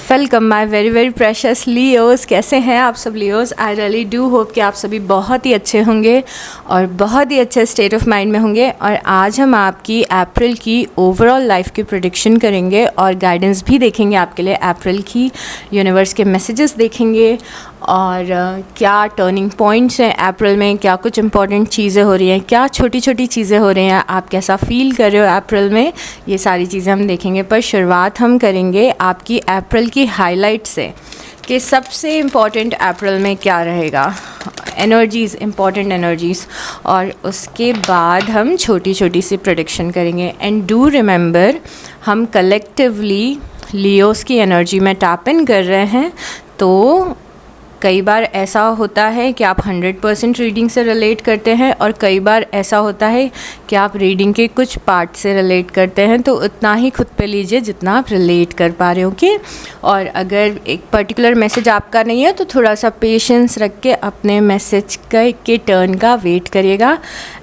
Welcome my very very precious Leos. कैसे हैं आप सब Leos? I really do hope कि आप सभी बहुत ही अच्छे होंगे और बहुत ही अच्छे स्टेट ऑफ माइंड में होंगे। और आज हम आपकी अप्रैल की ओवरऑल लाइफ की प्रेडिक्शन करेंगे और गाइडेंस भी देखेंगे आपके लिए। अप्रैल की यूनिवर्स के मैसेजेस देखेंगे और क्या टर्निंग पॉइंट्स हैं अप्रैल में, क्या कुछ इंपॉर्टेंट चीज़ें हो रही हैं, क्या छोटी छोटी चीज़ें हो रही हैं, आप कैसा फील कर रहे हो अप्रैल में, ये सारी चीज़ें हम देखेंगे। पर शुरुआत हम करेंगे आपकी अप्रैल की हाईलाइट से कि सबसे इम्पॉर्टेंट अप्रैल में क्या रहेगा, एनर्जीज़, इम्पॉर्टेंट एनर्जीज़, और उसके बाद हम छोटी छोटी सी प्रेडिक्शन करेंगे। एंड डू रिमेंबर, हम कलेक्टिवली लियोस की एनर्जी में टैप इन कर रहे हैं। तो कई बार ऐसा होता है कि आप 100% रीडिंग से रिलेट करते हैं और कई बार ऐसा होता है कि आप रीडिंग के कुछ पार्ट से रिलेट करते हैं। तो उतना ही खुद पे लीजिए जितना आप रिलेट कर पा रहे हो, ओके। और अगर एक पर्टिकुलर मैसेज आपका नहीं है तो थोड़ा सा पेशेंस रख के अपने मैसेज के टर्न का वेट करिएगा।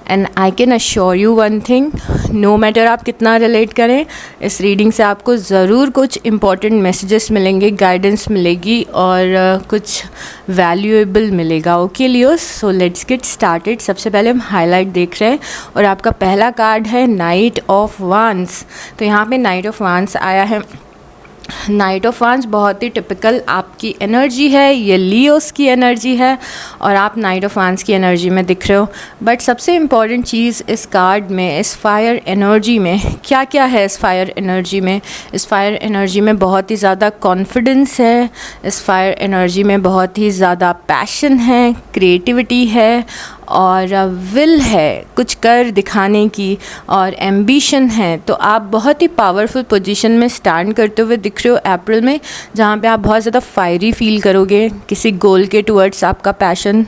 And I can assure you one thing, no matter आप कितना रिलेट करें, इस रीडिंग से आपको ज़रूर कुछ इम्पॉर्टेंट मैसेजेस मिलेंगे, गाइडेंस मिलेगी और कुछ वैल्यूएबल मिलेगा, okay Leos. So let's get started. सबसे पहले हम हाईलाइट देख रहे हैं और आपका पहला कार्ड है नाइट ऑफ वांस। तो यहाँ पे नाइट ऑफ वांस आया है। नाइट ऑफ वांस बहुत ही टिपिकल आपकी एनर्जी है, ये लियोस की एनर्जी है और आप नाइट ऑफ वांस की एनर्जी में दिख रहे हो। बट सबसे इम्पॉर्टेंट चीज़ इस कार्ड में, इस फायर एनर्जी में क्या क्या है? इस फायर एनर्जी में, इस फायर एनर्जी में बहुत ही ज़्यादा कॉन्फिडेंस है, इस फायर एनर्जी में बहुत ही ज़्यादा पैशन है, क्रिएटिविटी है और विल है कुछ कर दिखाने की, और एम्बिशन है। तो आप बहुत ही पावरफुल पोजीशन में स्टैंड करते हुए दिख रहे हो अप्रैल में, जहाँ पे आप बहुत ज़्यादा फायरी फील करोगे किसी गोल के टुवर्ड्स आपका पैशन,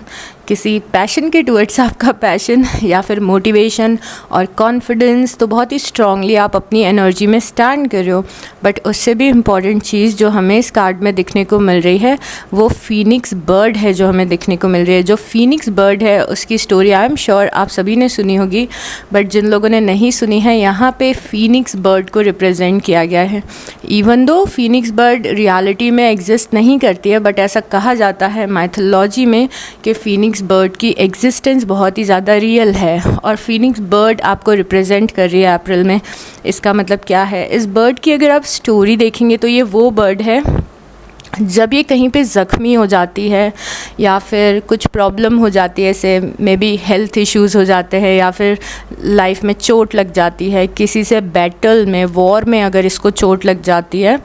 किसी पैशन के टुवर्ड्स आपका पैशन, या फिर मोटिवेशन और कॉन्फिडेंस। तो बहुत ही स्ट्रांगली आप अपनी एनर्जी में स्टैंड कर रहे हो। बट उससे भी इम्पॉर्टेंट चीज़ जो हमें इस कार्ड में दिखने को मिल रही है वो फीनिक्स बर्ड है, जो हमें दिखने को मिल रही है। जो फीनिक्स बर्ड है उसकी स्टोरी आई एम श्योर आप सभी ने सुनी होगी, बट जिन लोगों ने नहीं सुनी है, यहाँ पे फीनिक्स बर्ड को रिप्रेजेंट किया गया है। Even though Phoenix bird reality में एग्जिस्ट नहीं करती है, बट ऐसा कहा जाता है माइथोलॉजी में कि फीनिक्स बर्ड की एग्जिस्टेंस बहुत ही ज़्यादा रियल है और फीनिक्स बर्ड आपको रिप्रेजेंट कर रही है अप्रैल में। इसका मतलब क्या है? इस बर्ड की अगर आप स्टोरी देखेंगे तो ये वो बर्ड है जब ये कहीं पे ज़ख्मी हो जाती है या फिर कुछ प्रॉब्लम हो जाती है, जैसे मे बी हेल्थ इश्यूज़ हो जाते हैं या फिर लाइफ में चोट लग जाती है, किसी से बैटल में, वॉर में अगर इसको चोट लग जाती है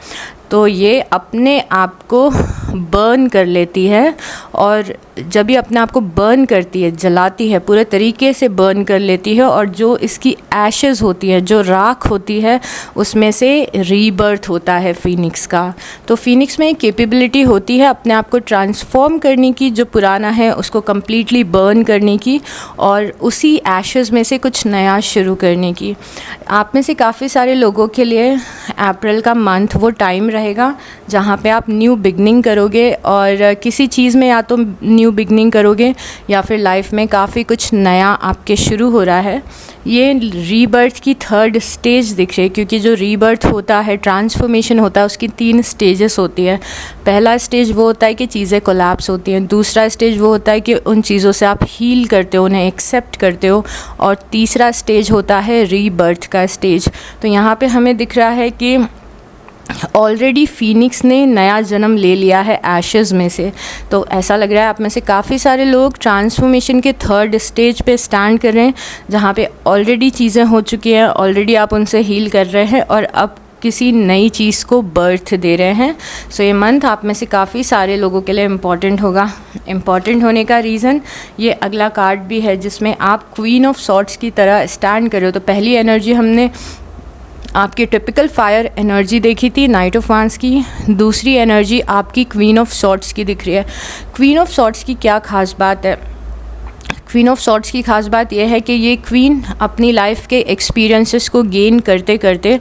तो ये अपने आप को बर्न कर लेती है। और जब ये अपने आप को बर्न करती है, जलाती है, पूरे तरीके से बर्न कर लेती है, और जो इसकी एशेज़ होती हैं, जो राख होती है, उसमें से रीबर्थ होता है फीनिक्स का। तो फीनिक्स में कैपेबिलिटी होती है अपने आप को ट्रांसफॉर्म करने की, जो पुराना है उसको कम्प्लीटली बर्न करने की और उसी एशेज़ में से कुछ नया शुरू करने की। आप में से काफ़ी सारे लोगों के लिए अप्रैल का मंथ वो टाइम रहेगा जहाँ पे आप न्यू बिगनिंग करोगे, और किसी चीज़ में या तो न्यू बिगनिंग करोगे या फिर लाइफ में काफ़ी कुछ नया आपके शुरू हो रहा है। ये रीबर्थ की थर्ड स्टेज दिख रही है, क्योंकि जो रीबर्थ होता है, ट्रांसफॉर्मेशन होता है, उसकी 3 स्टेजेस होती है। पहला स्टेज वो होता है कि चीज़ें कोलैप्स होती हैं, दूसरा स्टेज वो होता है कि उन चीज़ों से आप हील करते हो, उन्हें एक्सेप्ट करते हो, और तीसरा स्टेज होता है रीबर्थ का स्टेज। तो यहाँ पे हमें दिख रहा है कि ऑलरेडी फीनिक्स ने नया जन्म ले लिया है एशेज़ में से। तो ऐसा लग रहा है आप में से काफ़ी सारे लोग ट्रांसफॉर्मेशन के थर्ड स्टेज पे स्टैंड कर रहे हैं, जहाँ पे ऑलरेडी चीज़ें हो चुकी हैं, ऑलरेडी आप उनसे हील कर रहे हैं और अब किसी नई चीज़ को बर्थ दे रहे हैं। सो ये मंथ आप में से काफ़ी सारे लोगों के लिए इम्पॉर्टेंट होगा। इम्पॉर्टेंट होने का रीज़न ये अगला कार्ड भी है, जिसमें आप क्वीन ऑफ सॉर्ड्स की तरह स्टैंड कर रहे हो। तो पहली एनर्जी हमने आपकी टिपिकल फायर एनर्जी देखी थी नाइट ऑफ वांस की, दूसरी एनर्जी आपकी क्वीन ऑफ सॉर्ड्स की दिख रही है। क्वीन ऑफ सॉर्ड्स की क्या खास बात है? क्वीन ऑफ सॉर्ड्स की ख़ास बात यह है कि ये क्वीन अपनी लाइफ के एक्सपीरियंसेस को गेन करते करते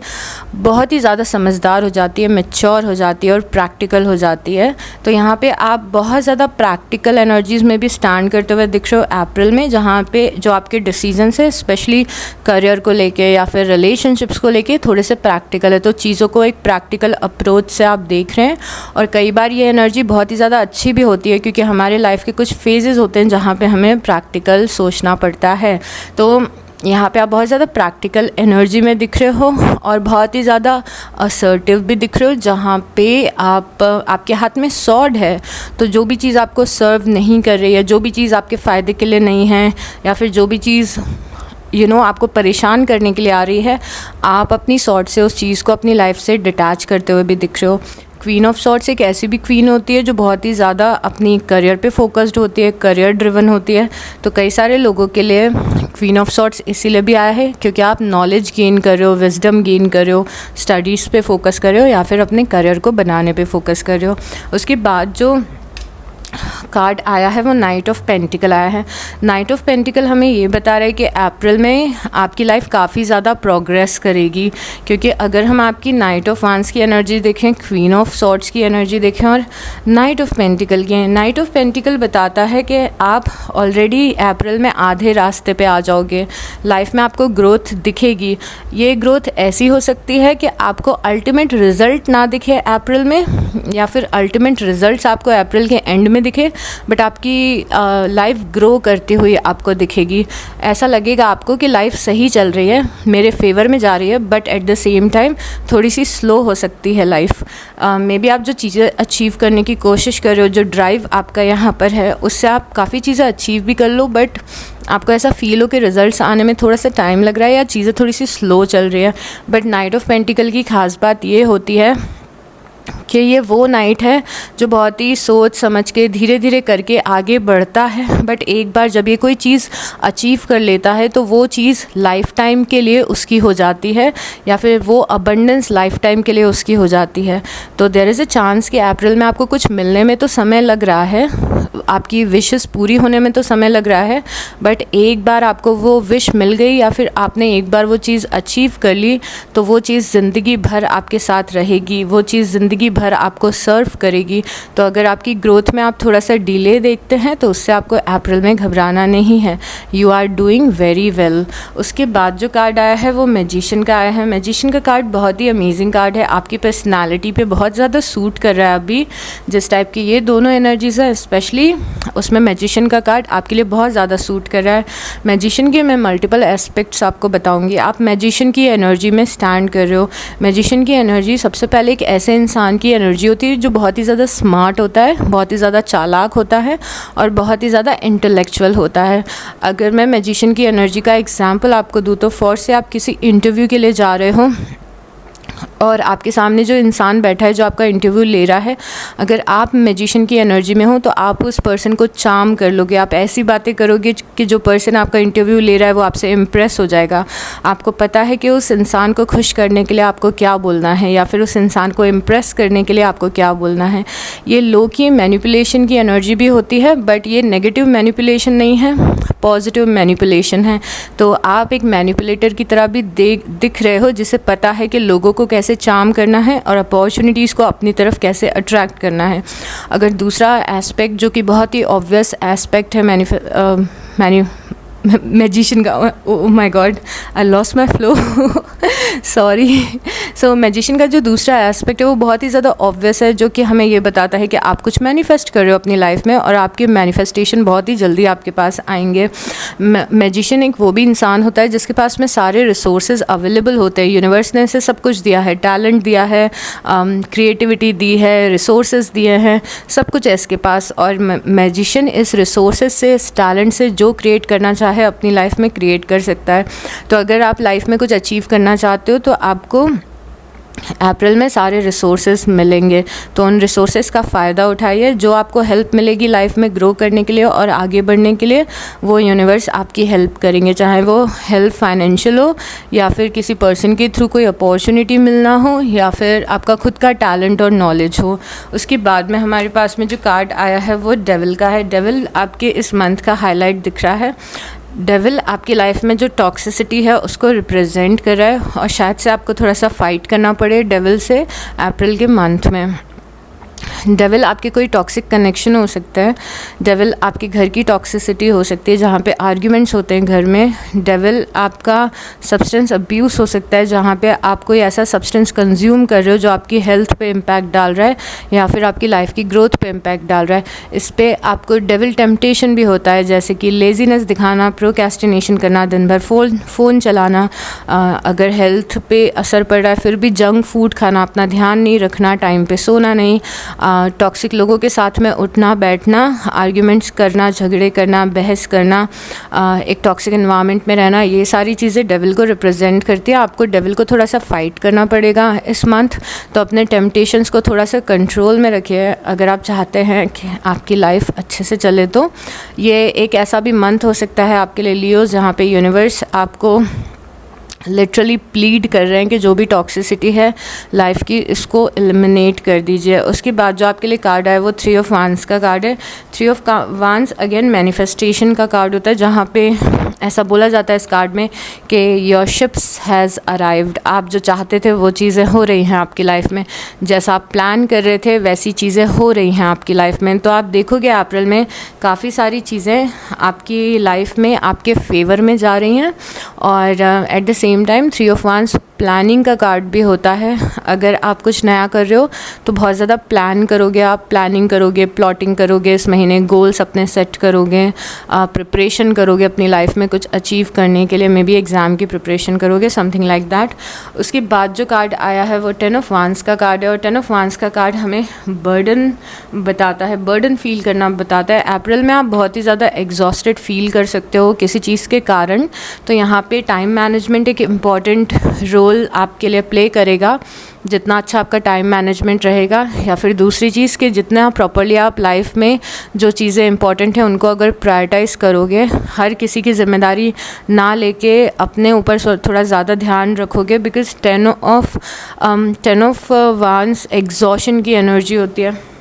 बहुत ही ज़्यादा समझदार हो जाती है, मैच्योर हो जाती है और प्रैक्टिकल हो जाती है। तो यहाँ पे आप बहुत ज़्यादा प्रैक्टिकल एनर्जीज़ में भी स्टैंड करते हुए दिख रहे हो अप्रैल में, जहाँ पे जो आपके डिसीजंस है स्पेशली करियर को लेके या फिर रिलेशनशिप्स को लेके थोड़े से प्रैक्टिकल है। तो चीज़ों को एक प्रैक्टिकल अप्रोच से आप देख रहे हैं। और कई बार ये एनर्जी बहुत ही ज़्यादा अच्छी भी होती है, क्योंकि हमारे लाइफ के कुछ फेजेस होते हैं जहाँ पे हमें प्रैक्टिकल सोचना पड़ता है। तो यहाँ पे आप बहुत ज़्यादा प्रैक्टिकल एनर्जी में दिख रहे हो और बहुत ही ज़्यादा असर्टिव भी दिख रहे हो, जहाँ पे आपके हाथ में सॉर्ड है। तो जो भी चीज़ आपको सर्व नहीं कर रही है, जो भी चीज़ आपके फ़ायदे के लिए नहीं है, या फिर जो भी चीज़ आपको परेशान करने के लिए आ रही है, आप अपनी सॉर्ड से उस चीज़ को अपनी लाइफ से डिटैच करते हुए भी दिख रहे हो। क्वीन ऑफ सॉर्ड्स एक ऐसी भी क्वीन होती है जो बहुत ही ज़्यादा अपनी करियर पे फोकस्ड होती है, करियर ड्रिवन होती है। तो कई सारे लोगों के लिए क्वीन ऑफ सॉर्ड्स इसीलिए भी आया है क्योंकि आप नॉलेज गेन कर रहे हो, विजडम गेन कर रहे हो, स्टडीज़ पे फोकस कर रहे हो, या फिर अपने करियर को बनाने पे फोकस कर रहे हो। उसके बाद जो कार्ड आया है वो नाइट ऑफ पेंटिकल आया है। नाइट ऑफ पेंटिकल हमें ये बता रहा है कि अप्रैल में आपकी लाइफ काफ़ी ज़्यादा प्रोग्रेस करेगी, क्योंकि अगर हम आपकी नाइट ऑफ वांस की एनर्जी देखें, क्वीन ऑफ सॉर्ड्स की एनर्जी देखें और नाइट ऑफ पेंटिकल की, नाइट ऑफ पेंटिकल बताता है कि आप ऑलरेडी अप्रैल में आधे रास्ते पे आ जाओगे। लाइफ में आपको ग्रोथ दिखेगी। ये ग्रोथ ऐसी हो सकती है कि आपको अल्टीमेट रिज़ल्ट ना दिखे अप्रैल में, या फिर अल्टीमेट रिज़ल्ट्स आपको अप्रैल के एंड में दिखे, बट आपकी लाइफ ग्रो करती हुई आपको दिखेगी। ऐसा लगेगा आपको कि लाइफ सही चल रही है, मेरे फेवर में जा रही है, but at the same time थोड़ी सी स्लो हो सकती है लाइफ। मे बी आप जो चीज़ें अचीव करने की कोशिश कर रहे हो, जो ड्राइव आपका यहाँ पर है, उससे आप काफ़ी चीज़ें अचीव भी कर लो, बट आपको ऐसा फील हो कि रिज़ल्ट्स आने में थोड़ा सा टाइम लग रहा है या चीज़ें थोड़ी सी स्लो चल रही है। बट नाइट ऑफ पेंटिकल की ख़ास बात ये होती है कि ये वो नाइट है जो बहुत ही सोच समझ के धीरे धीरे करके आगे बढ़ता है, बट एक बार जब ये कोई चीज़ अचीव कर लेता है तो वो चीज़ लाइफ टाइम के लिए उसकी हो जाती है, या फिर वो अबंडेंस लाइफ टाइम के लिए उसकी हो जाती है। तो देयर इज़ अ चांस कि अप्रैल में आपको कुछ मिलने में तो समय लग रहा है, आपकी विशेस पूरी होने में तो समय लग रहा है, बट एक बार आपको वो विश मिल गई या फिर आपने एक बार वो चीज़ अचीव कर ली तो वो चीज़ ज़िंदगी भर आपके साथ रहेगी, वो चीज़ ज़िंदगी भर आपको सर्व करेगी। तो अगर आपकी ग्रोथ में आप थोड़ा सा डिले देखते हैं तो उससे आपको अप्रैल में घबराना नहीं है। You are doing very well. उसके बाद जो कार्ड आया है वो मैजिशियन का आया है। मैजिशियन का कार्ड बहुत ही अमेजिंग कार्ड है, आपकी पर्सनालिटी पे बहुत ज़्यादा सूट कर रहा है। अभी जिस टाइप की ये दोनों एनर्जीज़ है, स्पेशली उसमें मैजिशियन का कार्ड आपके लिए बहुत ज़्यादा सूट कर रहा है। मैजिशियन के मैं मल्टीपल एस्पेक्ट्स आपको बताऊंगी। आप मैजिशियन की एनर्जी में स्टैंड कर रहे हो। मैजिशियन की एनर्जी सबसे पहले एक ऐसे इंसान की एनर्जी होती है जो बहुत ही ज़्यादा स्मार्ट होता है, बहुत ही ज़्यादा चालाक होता है और बहुत ही ज़्यादा इंटेलेक्चुअल होता है। अगर मैं मैजिशियन की एनर्जी का एग्जाम्पल आपको दूँ तो फॉर से आप किसी इंटरव्यू के लिए जा रहे हो और आपके सामने जो इंसान बैठा है जो आपका इंटरव्यू ले रहा है, अगर आप मैजिशियन की एनर्जी में हो तो आप उस पर्सन को चार्म कर लोगे। आप ऐसी बातें करोगे कि जो पर्सन आपका इंटरव्यू ले रहा है वो आपसे इम्प्रेस हो जाएगा। आपको पता है कि उस इंसान को खुश करने के लिए आपको क्या बोलना है या फिर उस इंसान को इम्प्रेस करने के लिए आपको क्या बोलना है। ये लो की मैनिपुलेशन की एनर्जी भी होती है, बट ये नेगेटिव मैनिपुलेशन नहीं है, पॉजिटिव मैनिपुलेशन है। तो आप एक मैनिपुलेटर की तरह भी दिख रहे हो, जिसे पता है कि लोगों को कैसे चार्म करना है और अपॉर्चुनिटीज़ को अपनी तरफ कैसे अट्रैक्ट करना है। अगर दूसरा एस्पेक्ट जो कि बहुत ही ऑब्वियस एस्पेक्ट है मैजिशियन का, oh my God I lost my flow sorry. So magician का जो दूसरा एस्पेक्ट है वो बहुत ही ज़्यादा ऑब्वियस है, जो कि हमें ये बताता है कि आप कुछ मैनिफेस्ट कर रहे हो अपनी लाइफ में और आपके मैनिफेस्टेशन बहुत ही जल्दी आपके पास आएंगे। मैजिशियन एक वो भी इंसान होता है जिसके पास में सारे रिसोर्सेज अवेलेबल होते हैं। यूनिवर्स ने इसे सब कुछ दिया है, टैलेंट दिया है, क्रिएटिविटी दी है, रिसोर्सेज दिए हैं, सब कुछ है इसके पास। और मैजिशियन इस रिसोर्सेज से, इस टैलेंट से जो क्रिएट करना चाहे अपनी लाइफ में क्रिएट कर सकता है। तो अगर आप लाइफ में कुछ अचीव करना चाहते हो तो आपको अप्रैल में सारे रिसोर्सेज मिलेंगे, तो उन रिसोर्सेज का फ़ायदा उठाइए। जो आपको हेल्प मिलेगी लाइफ में ग्रो करने के लिए और आगे बढ़ने के लिए, वो यूनिवर्स आपकी हेल्प करेंगे, चाहे वो हेल्प फाइनेंशियल हो या फिर किसी पर्सन के थ्रू कोई अपॉर्चुनिटी मिलना हो या फिर आपका खुद का टैलेंट और नॉलेज हो। उसके बाद में हमारे पास में जो कार्ड आया है वो डेविल का है। डेविल आपके इस मंथ का हाईलाइट दिख रहा है। डेविल आपकी लाइफ में जो टॉक्सिसिटी है उसको रिप्रेजेंट कर रहा है और शायद से आपको थोड़ा सा फाइट करना पड़े डेविल से अप्रैल के मंथ में। डेविल आपके कोई टॉक्सिक कनेक्शन हो सकता है, डेविल आपके घर की टॉक्सिसिटी हो सकती है जहाँ पे आर्ग्यूमेंट्स होते हैं घर में, डेविल आपका सब्सटेंस अब्यूज़ हो सकता है जहाँ पे आप कोई ऐसा सब्सटेंस कंज्यूम कर रहे हो जो आपकी हेल्थ पे इम्पैक्ट डाल रहा है या फिर आपकी लाइफ की ग्रोथ पे इम्पैक्ट डाल रहा है। इस पर आपको डेविल टेम्पटेशन भी होता है, जैसे कि लेजीनेस दिखाना, प्रोक्रेस्टिनेशन करना, दिन भर फ़ोन चलाना, अगर हेल्थ पे असर पड़ रहा है फिर भी जंक फूड खाना, अपना ध्यान नहीं रखना, टाइम पे सोना नहीं, टॉक्सिक लोगों के साथ में उठना बैठना, आर्ग्यूमेंट्स करना, झगड़े करना, बहस करना, एक टॉक्सिक एनवायरनमेंट में रहना, ये सारी चीज़ें डेविल को रिप्रेजेंट करती है। आपको डेविल को थोड़ा सा फाइट करना पड़ेगा इस मंथ, तो अपने टेम्पटेशंस को थोड़ा सा कंट्रोल में रखिए अगर आप चाहते हैं कि आपकी लाइफ अच्छे से चले। तो ये एक ऐसा भी मंथ हो सकता है आपके लिए लियो, जहाँ पे यूनिवर्स आपको लिटरली प्लीड कर रहे हैं कि जो भी टॉक्सिसिटी है लाइफ की इसको एलिमिनेट कर दीजिए। उसके बाद जो आपके लिए कार्ड आया वो 3 ऑफ वांस का कार्ड है। 3 ऑफ वांस अगेन मैनिफेस्टेशन का कार्ड होता है, जहाँ पे ऐसा बोला जाता है इस कार्ड में कि योर शिप्स हैज़ अराइव्ड। आप जो चाहते थे वो चीज़ें हो रही हैं आपकी लाइफ में, जैसा आप प्लान कर रहे थे वैसी चीज़ें हो रही हैं आपकी लाइफ में। तो आप देखोगे अप्रैल में काफ़ी सारी चीज़ें आपकी लाइफ में आपके फेवर में जा रही हैं। और at the same time 3 of वांस प्लानिंग का कार्ड भी होता है। अगर आप कुछ नया कर रहे हो तो बहुत ज़्यादा प्लान करोगे, आप प्लानिंग करोगे, प्लॉटिंग करोगे, इस महीने गोल्स अपने सेट करोगे, प्रिपरेशन करोगे अपनी लाइफ में कुछ अचीव करने के लिए, मे बी एग्ज़ाम की प्रिपरेशन करोगे, समथिंग लाइक दैट। उसके बाद जो कार्ड आया है वो 10 ऑफ वांस का कार्ड है और 10 ऑफ वांस का कार्ड हमें बर्डन बताता है, बर्डन फील करना बताता है। अप्रैल में आप बहुत ही ज़्यादा एग्जॉस्टेड फील कर सकते हो किसी चीज़ के कारण, तो यहाँ पे टाइम मैनेजमेंट एक इम्पॉर्टेंट रोल आपके लिए प्ले करेगा। जितना अच्छा आपका टाइम मैनेजमेंट रहेगा, या फिर दूसरी चीज़ कि जितना प्रॉपर्ली आप लाइफ में जो चीज़ें इंपॉर्टेंट हैं उनको अगर प्रायोरिटाइज़ करोगे, हर किसी की जिम्मेदारी ना लेके अपने ऊपर थोड़ा ज़्यादा ध्यान रखोगे, बिकॉज 10 ऑफ वांस एग्जॉशन की एनर्जी होती है।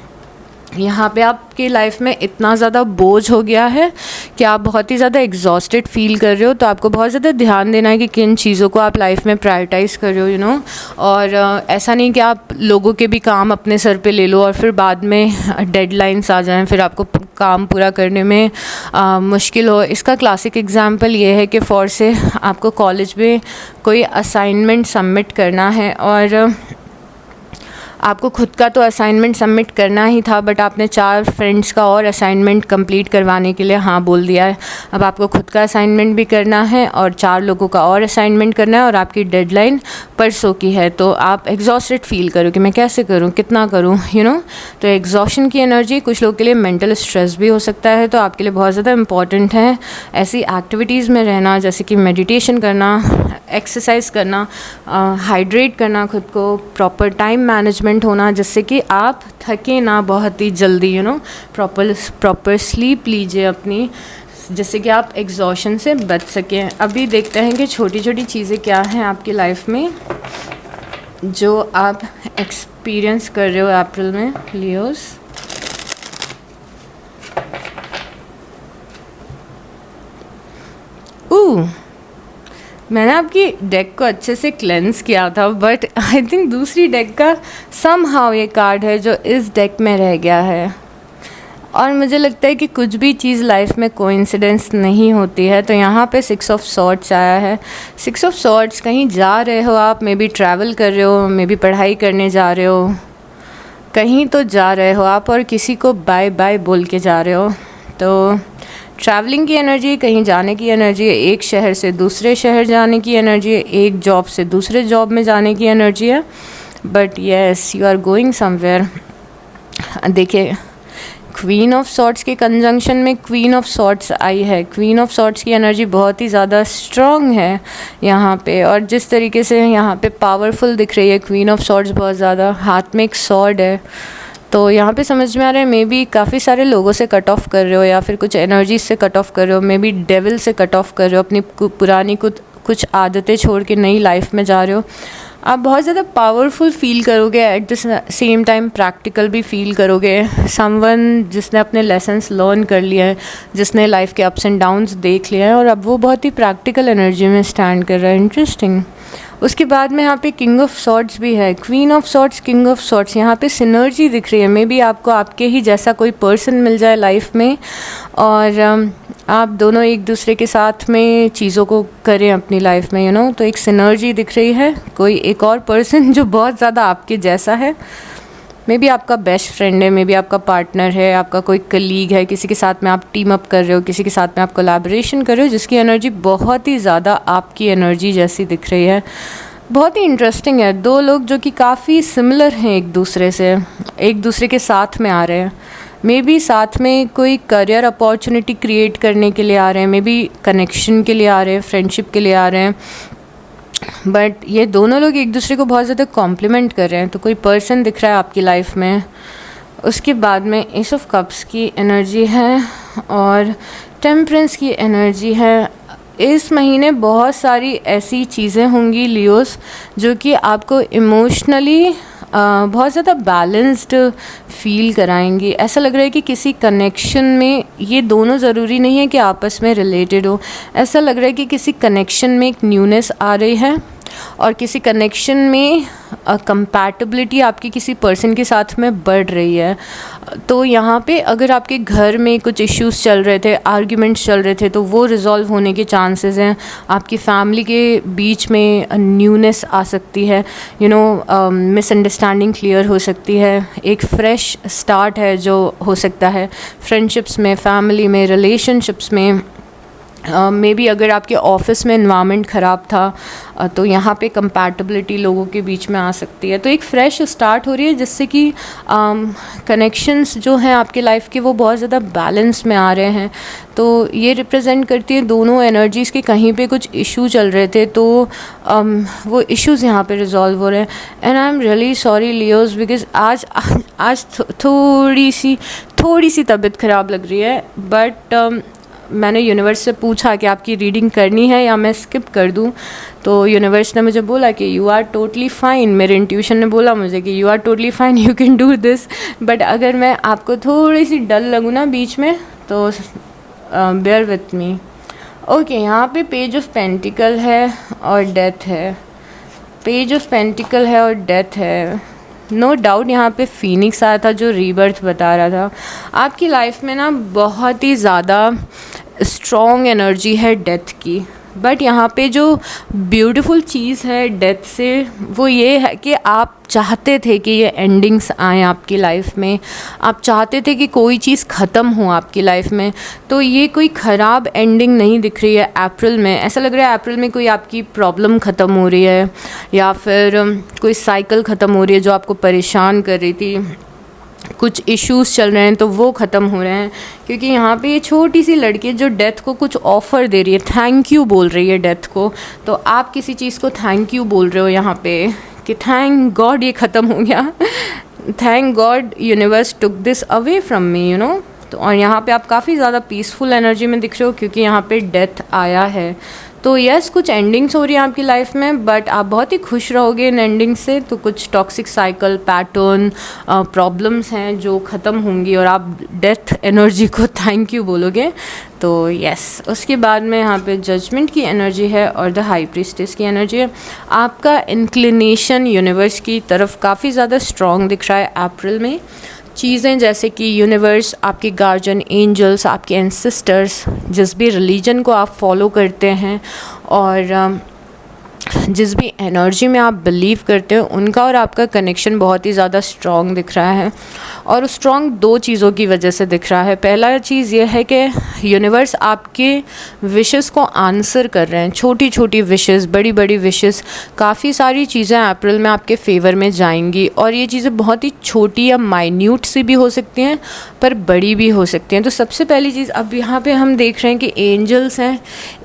यहाँ पे आपकी लाइफ में इतना ज़्यादा बोझ हो गया है कि आप बहुत ही ज़्यादा एग्जॉस्टेड फील कर रहे हो, तो आपको बहुत ज़्यादा ध्यान देना है कि किन चीज़ों को आप लाइफ में प्रायोरिटाइज़ कर रहे हो, यू नो। और ऐसा नहीं कि आप लोगों के भी काम अपने सर पे ले लो और फिर बाद में डेडलाइंस आ जाएं, फिर आपको काम पूरा करने में मुश्किल हो। इसका क्लासिक एग्जांपल ये है कि फॉर से आपको कॉलेज में कोई असाइनमेंट सबमिट करना है और आपको खुद का तो असाइनमेंट सबमिट करना ही था, बट आपने 4 फ्रेंड्स का और असाइनमेंट कंप्लीट करवाने के लिए हाँ बोल दिया है। अब आपको खुद का असाइनमेंट भी करना है और 4 लोगों का और असाइनमेंट करना है और आपकी डेडलाइन परसों की है, तो आप एग्जॉस्टेड फील करो कि मैं कैसे करूँ, कितना करूँ, यू नो। तो एग्जॉशन की एनर्जी कुछ लोगों के लिए मेंटल स्ट्रेस भी हो सकता है, तो आपके लिए बहुत ज़्यादा इंपॉर्टेंट है ऐसी एक्टिविटीज़ में रहना, जैसे कि मेडिटेशन करना, एक्सरसाइज करना, हाइड्रेट करना खुद को, प्रॉपर टाइम मैनेजमेंट होना, जिससे कि आप थके ना बहुत ही जल्दी, यू नो। प्रॉपर स्लीप लीजिए अपनी, जिससे कि आप एग्जॉशन से बच सकें। अभी देखते हैं कि छोटी छोटी चीज़ें क्या हैं आपकी लाइफ में जो आप एक्सपीरियंस कर रहे हो अप्रैल में लियोस। मैंने आपकी डेक को अच्छे से क्लेंस किया था, बट आई थिंक दूसरी डेक का समहाउ ये कार्ड है जो इस डेक में रह गया है। और मुझे लगता है कि कुछ भी चीज़ लाइफ में कोइंसिडेंस नहीं होती है, तो यहाँ पे 6 ऑफ सॉर्ड्स आया है। 6 ऑफ सॉर्ड्स, कहीं जा रहे हो आप, मे बी ट्रैवल कर रहे हो, मे बी पढ़ाई करने जा रहे हो, कहीं तो जा रहे हो आप और किसी को बाय बाय बोल के जा रहे हो। तो ट्रैवलिंग की एनर्जी, कहीं जाने की एनर्जी है, एक शहर से दूसरे शहर जाने की एनर्जी है, एक जॉब से दूसरे जॉब में जाने की एनर्जी है, but yes you are going somewhere. देखिए क्वीन ऑफ सॉर्ड्स के कंजंक्शन में क्वीन ऑफ सॉर्ड्स आई है। क्वीन ऑफ सॉर्ड्स की एनर्जी बहुत ही ज़्यादा स्ट्रॉन्ग है यहाँ पे, और जिस तरीके से यहाँ पे पावरफुल दिख रही है क्वीन ऑफ सॉर्ड्स, बहुत ज़्यादा, हाथ में एक सॉर्ड है। तो यहाँ पे समझ में आ रहा है मे बी काफ़ी सारे लोगों से कट ऑफ कर रहे हो, या फिर कुछ एनर्जी से कट ऑफ कर रहे हो, मे बी डेविल से कट ऑफ कर रहे हो, अपनी पुरानी कुछ आदतें छोड़ के नई लाइफ में जा रहे हो। आप बहुत ज़्यादा पावरफुल फील करोगे, at the same time practical भी फील करोगे। समवन जिसने अपने लेसन्स लर्न कर लिए हैं, जिसने लाइफ के अप्स एंड डाउन्स देख लिए हैं, और अब वो बहुत ही प्रैक्टिकल एनर्जी में स्टैंड कर रहा है। इंटरेस्टिंग। उसके बाद में यहाँ पे किंग ऑफ सॉर्ड्स भी है। Queen of swords, king of swords, यहाँ पे सिनर्जी दिख रही है। मे बी आपको आपके ही जैसा कोई पर्सन मिल जाए लाइफ में, और आप दोनों एक दूसरे के साथ में चीज़ों को करें अपनी लाइफ में, यू नो। तो एक सिनर्जी दिख रही है, कोई एक और पर्सन जो बहुत ज़्यादा आपके जैसा है। मे बी आपका बेस्ट फ्रेंड है, मे बी आपका पार्टनर है, आपका कोई कलीग है, किसी के साथ में आप टीम अप कर रहे हो, किसी के साथ में आप कोलैबोरेशन कर रहे हो, जिसकी एनर्जी बहुत ही ज़्यादा आपकी एनर्जी जैसी दिख रही है। बहुत ही इंटरेस्टिंग है। दो लोग जो कि काफ़ी सिमिलर हैं एक दूसरे से, एक दूसरे के साथ में आ रहे हैं। मे बी साथ में कोई करियर अपॉर्चुनिटी क्रिएट करने के लिए आ रहे हैं, मे बी कनेक्शन के लिए आ रहे हैं, फ्रेंडशिप के लिए आ रहे हैं, बट ये दोनों लोग एक दूसरे को बहुत ज़्यादा कॉम्प्लीमेंट कर रहे हैं। तो कोई पर्सन दिख रहा है आपकी लाइफ में। उसके बाद में एस ऑफ कप्स की एनर्जी है और टेम्परेंस की एनर्जी है। इस महीने बहुत सारी ऐसी चीज़ें होंगी लियोस, जो कि आपको इमोशनली बहुत ज़्यादा बैलेंस्ड फील कराएंगी। ऐसा लग रहा है कि किसी कनेक्शन में, ये दोनों ज़रूरी नहीं है कि आपस में रिलेटेड हो, ऐसा लग रहा है कि किसी कनेक्शन में एक न्यूनेस आ रही है, और किसी कनेक्शन में कंपैटिबिलिटी आपकी किसी पर्सन के साथ में बढ़ रही है। तो यहाँ पे अगर आपके घर में कुछ इश्यूज चल रहे थे, आर्ग्यूमेंट्स चल रहे थे, तो वो रिजॉल्व होने के चांसेस हैं। आपकी फैमिली के बीच में न्यूनेस आ सकती है, यू नो, मिसअंडरस्टैंडिंग क्लियर हो सकती है। एक फ्रेश स्टार्ट है जो हो सकता है फ्रेंडशिप्स में, फैमिली में, रिलेशनशिप्स में। मे बी अगर आपके ऑफिस में इन्वायरमेंट ख़राब था, तो यहाँ पे कंपैटिबिलिटी लोगों के बीच में आ सकती है। तो एक फ़्रेश स्टार्ट हो रही है, जिससे कि कनेक्शंस जो हैं आपके लाइफ के, वो बहुत ज़्यादा बैलेंस में आ रहे हैं। तो ये रिप्रेजेंट करती है दोनों एनर्जीज़ के। कहीं पे कुछ इशू चल रहे थे, तो वो इश्यूज़ यहाँ पे रिजॉल्व हो रहे हैं। And I am really sorry Leos, because आज थोड़ी सी तबीयत ख़राब लग रही है, बट मैंने यूनिवर्स से पूछा कि आपकी रीडिंग करनी है या मैं स्किप कर दूं। तो यूनिवर्स ने मुझे बोला कि यू आर टोटली फाइन। मेरे इंट्यूशन ने बोला मुझे कि you are totally fine, you can do this. But अगर मैं आपको थोड़ी सी डल लगूँ ना बीच में, तो बेयर विथ मी। ओके, यहाँ पे पेज ऑफ पेंटिकल है और डेथ है। पेज ऑफ पेंटिकल है और डेथ है। नो डाउट यहाँ पे फीनिक्स आया था जो रीबर्थ बता रहा था। आपकी लाइफ में ना बहुत ही ज़्यादा स्ट्रॉन्ग एनर्जी है डेथ की, बट यहाँ पे जो ब्यूटीफुल चीज़ है डेथ से, वो ये है कि आप चाहते थे कि ये एंडिंग्स आएँ आपकी लाइफ में। आप चाहते थे कि कोई चीज़ ख़त्म हो आपकी लाइफ में। तो ये कोई ख़राब एंडिंग नहीं दिख रही है अप्रैल में। ऐसा लग रहा है अप्रैल में कोई आपकी प्रॉब्लम ख़त्म हो रही है, या फिर कोई साइकिल ख़त्म हो रही है जो आपको परेशान कर रही थी। कुछ इश्यूज़ चल रहे हैं तो वो ख़त्म हो रहे हैं, क्योंकि यहाँ पे ये छोटी सी लड़की जो डेथ को कुछ ऑफ़र दे रही है, थैंक यू बोल रही है डेथ को। तो आप किसी चीज़ को थैंक यू बोल रहे हो यहाँ पे कि थैंक गॉड ये ख़त्म हो गया, thank God universe took this away from me, you know. तो और यहाँ पे आप काफ़ी ज़्यादा पीसफुल एनर्जी में दिख रहे हो, क्योंकि यहाँ पे डेथ आया है। तो यस, कुछ एंडिंग्स हो रही हैं आपकी लाइफ में, बट आप बहुत ही खुश रहोगे इन एंडिंग से। तो कुछ टॉक्सिक साइकिल, पैटर्न, प्रॉब्लम्स हैं जो ख़त्म होंगी, और आप डेथ एनर्जी को थैंक यू बोलोगे। तो यस, उसके बाद में यहाँ पे जजमेंट की एनर्जी है और द हाई प्रीस्टेस की एनर्जी है। आपका इंक्लिनेशन यूनिवर्स की तरफ काफ़ी ज़्यादा स्ट्रॉन्ग दिख रहा है अप्रैल में। चीज़ें जैसे कि यूनिवर्स, आपके गार्जियन एंजल्स, आपके एंसेस्टर्स, जिस भी रिलीजन को आप फॉलो करते हैं, और जिस भी एनर्जी में आप बिलीव करते हो उनका और आपका कनेक्शन बहुत ही ज़्यादा स्ट्रॉन्ग दिख रहा है। और स्ट्रॉन्ग दो चीज़ों की वजह से दिख रहा है। पहला चीज़ ये है कि यूनिवर्स आपके विशेस को आंसर कर रहे हैं। छोटी छोटी विशेस, बड़ी बड़ी विशेस, काफ़ी सारी चीज़ें अप्रैल में आपके फेवर में जाएंगी। और ये चीज़ें बहुत ही छोटी या माइन्यूट सी भी हो सकती हैं, पर बड़ी भी हो सकती हैं। तो सबसे पहली चीज़ अब यहाँ पे हम देख रहे हैं कि एंजल्स हैं।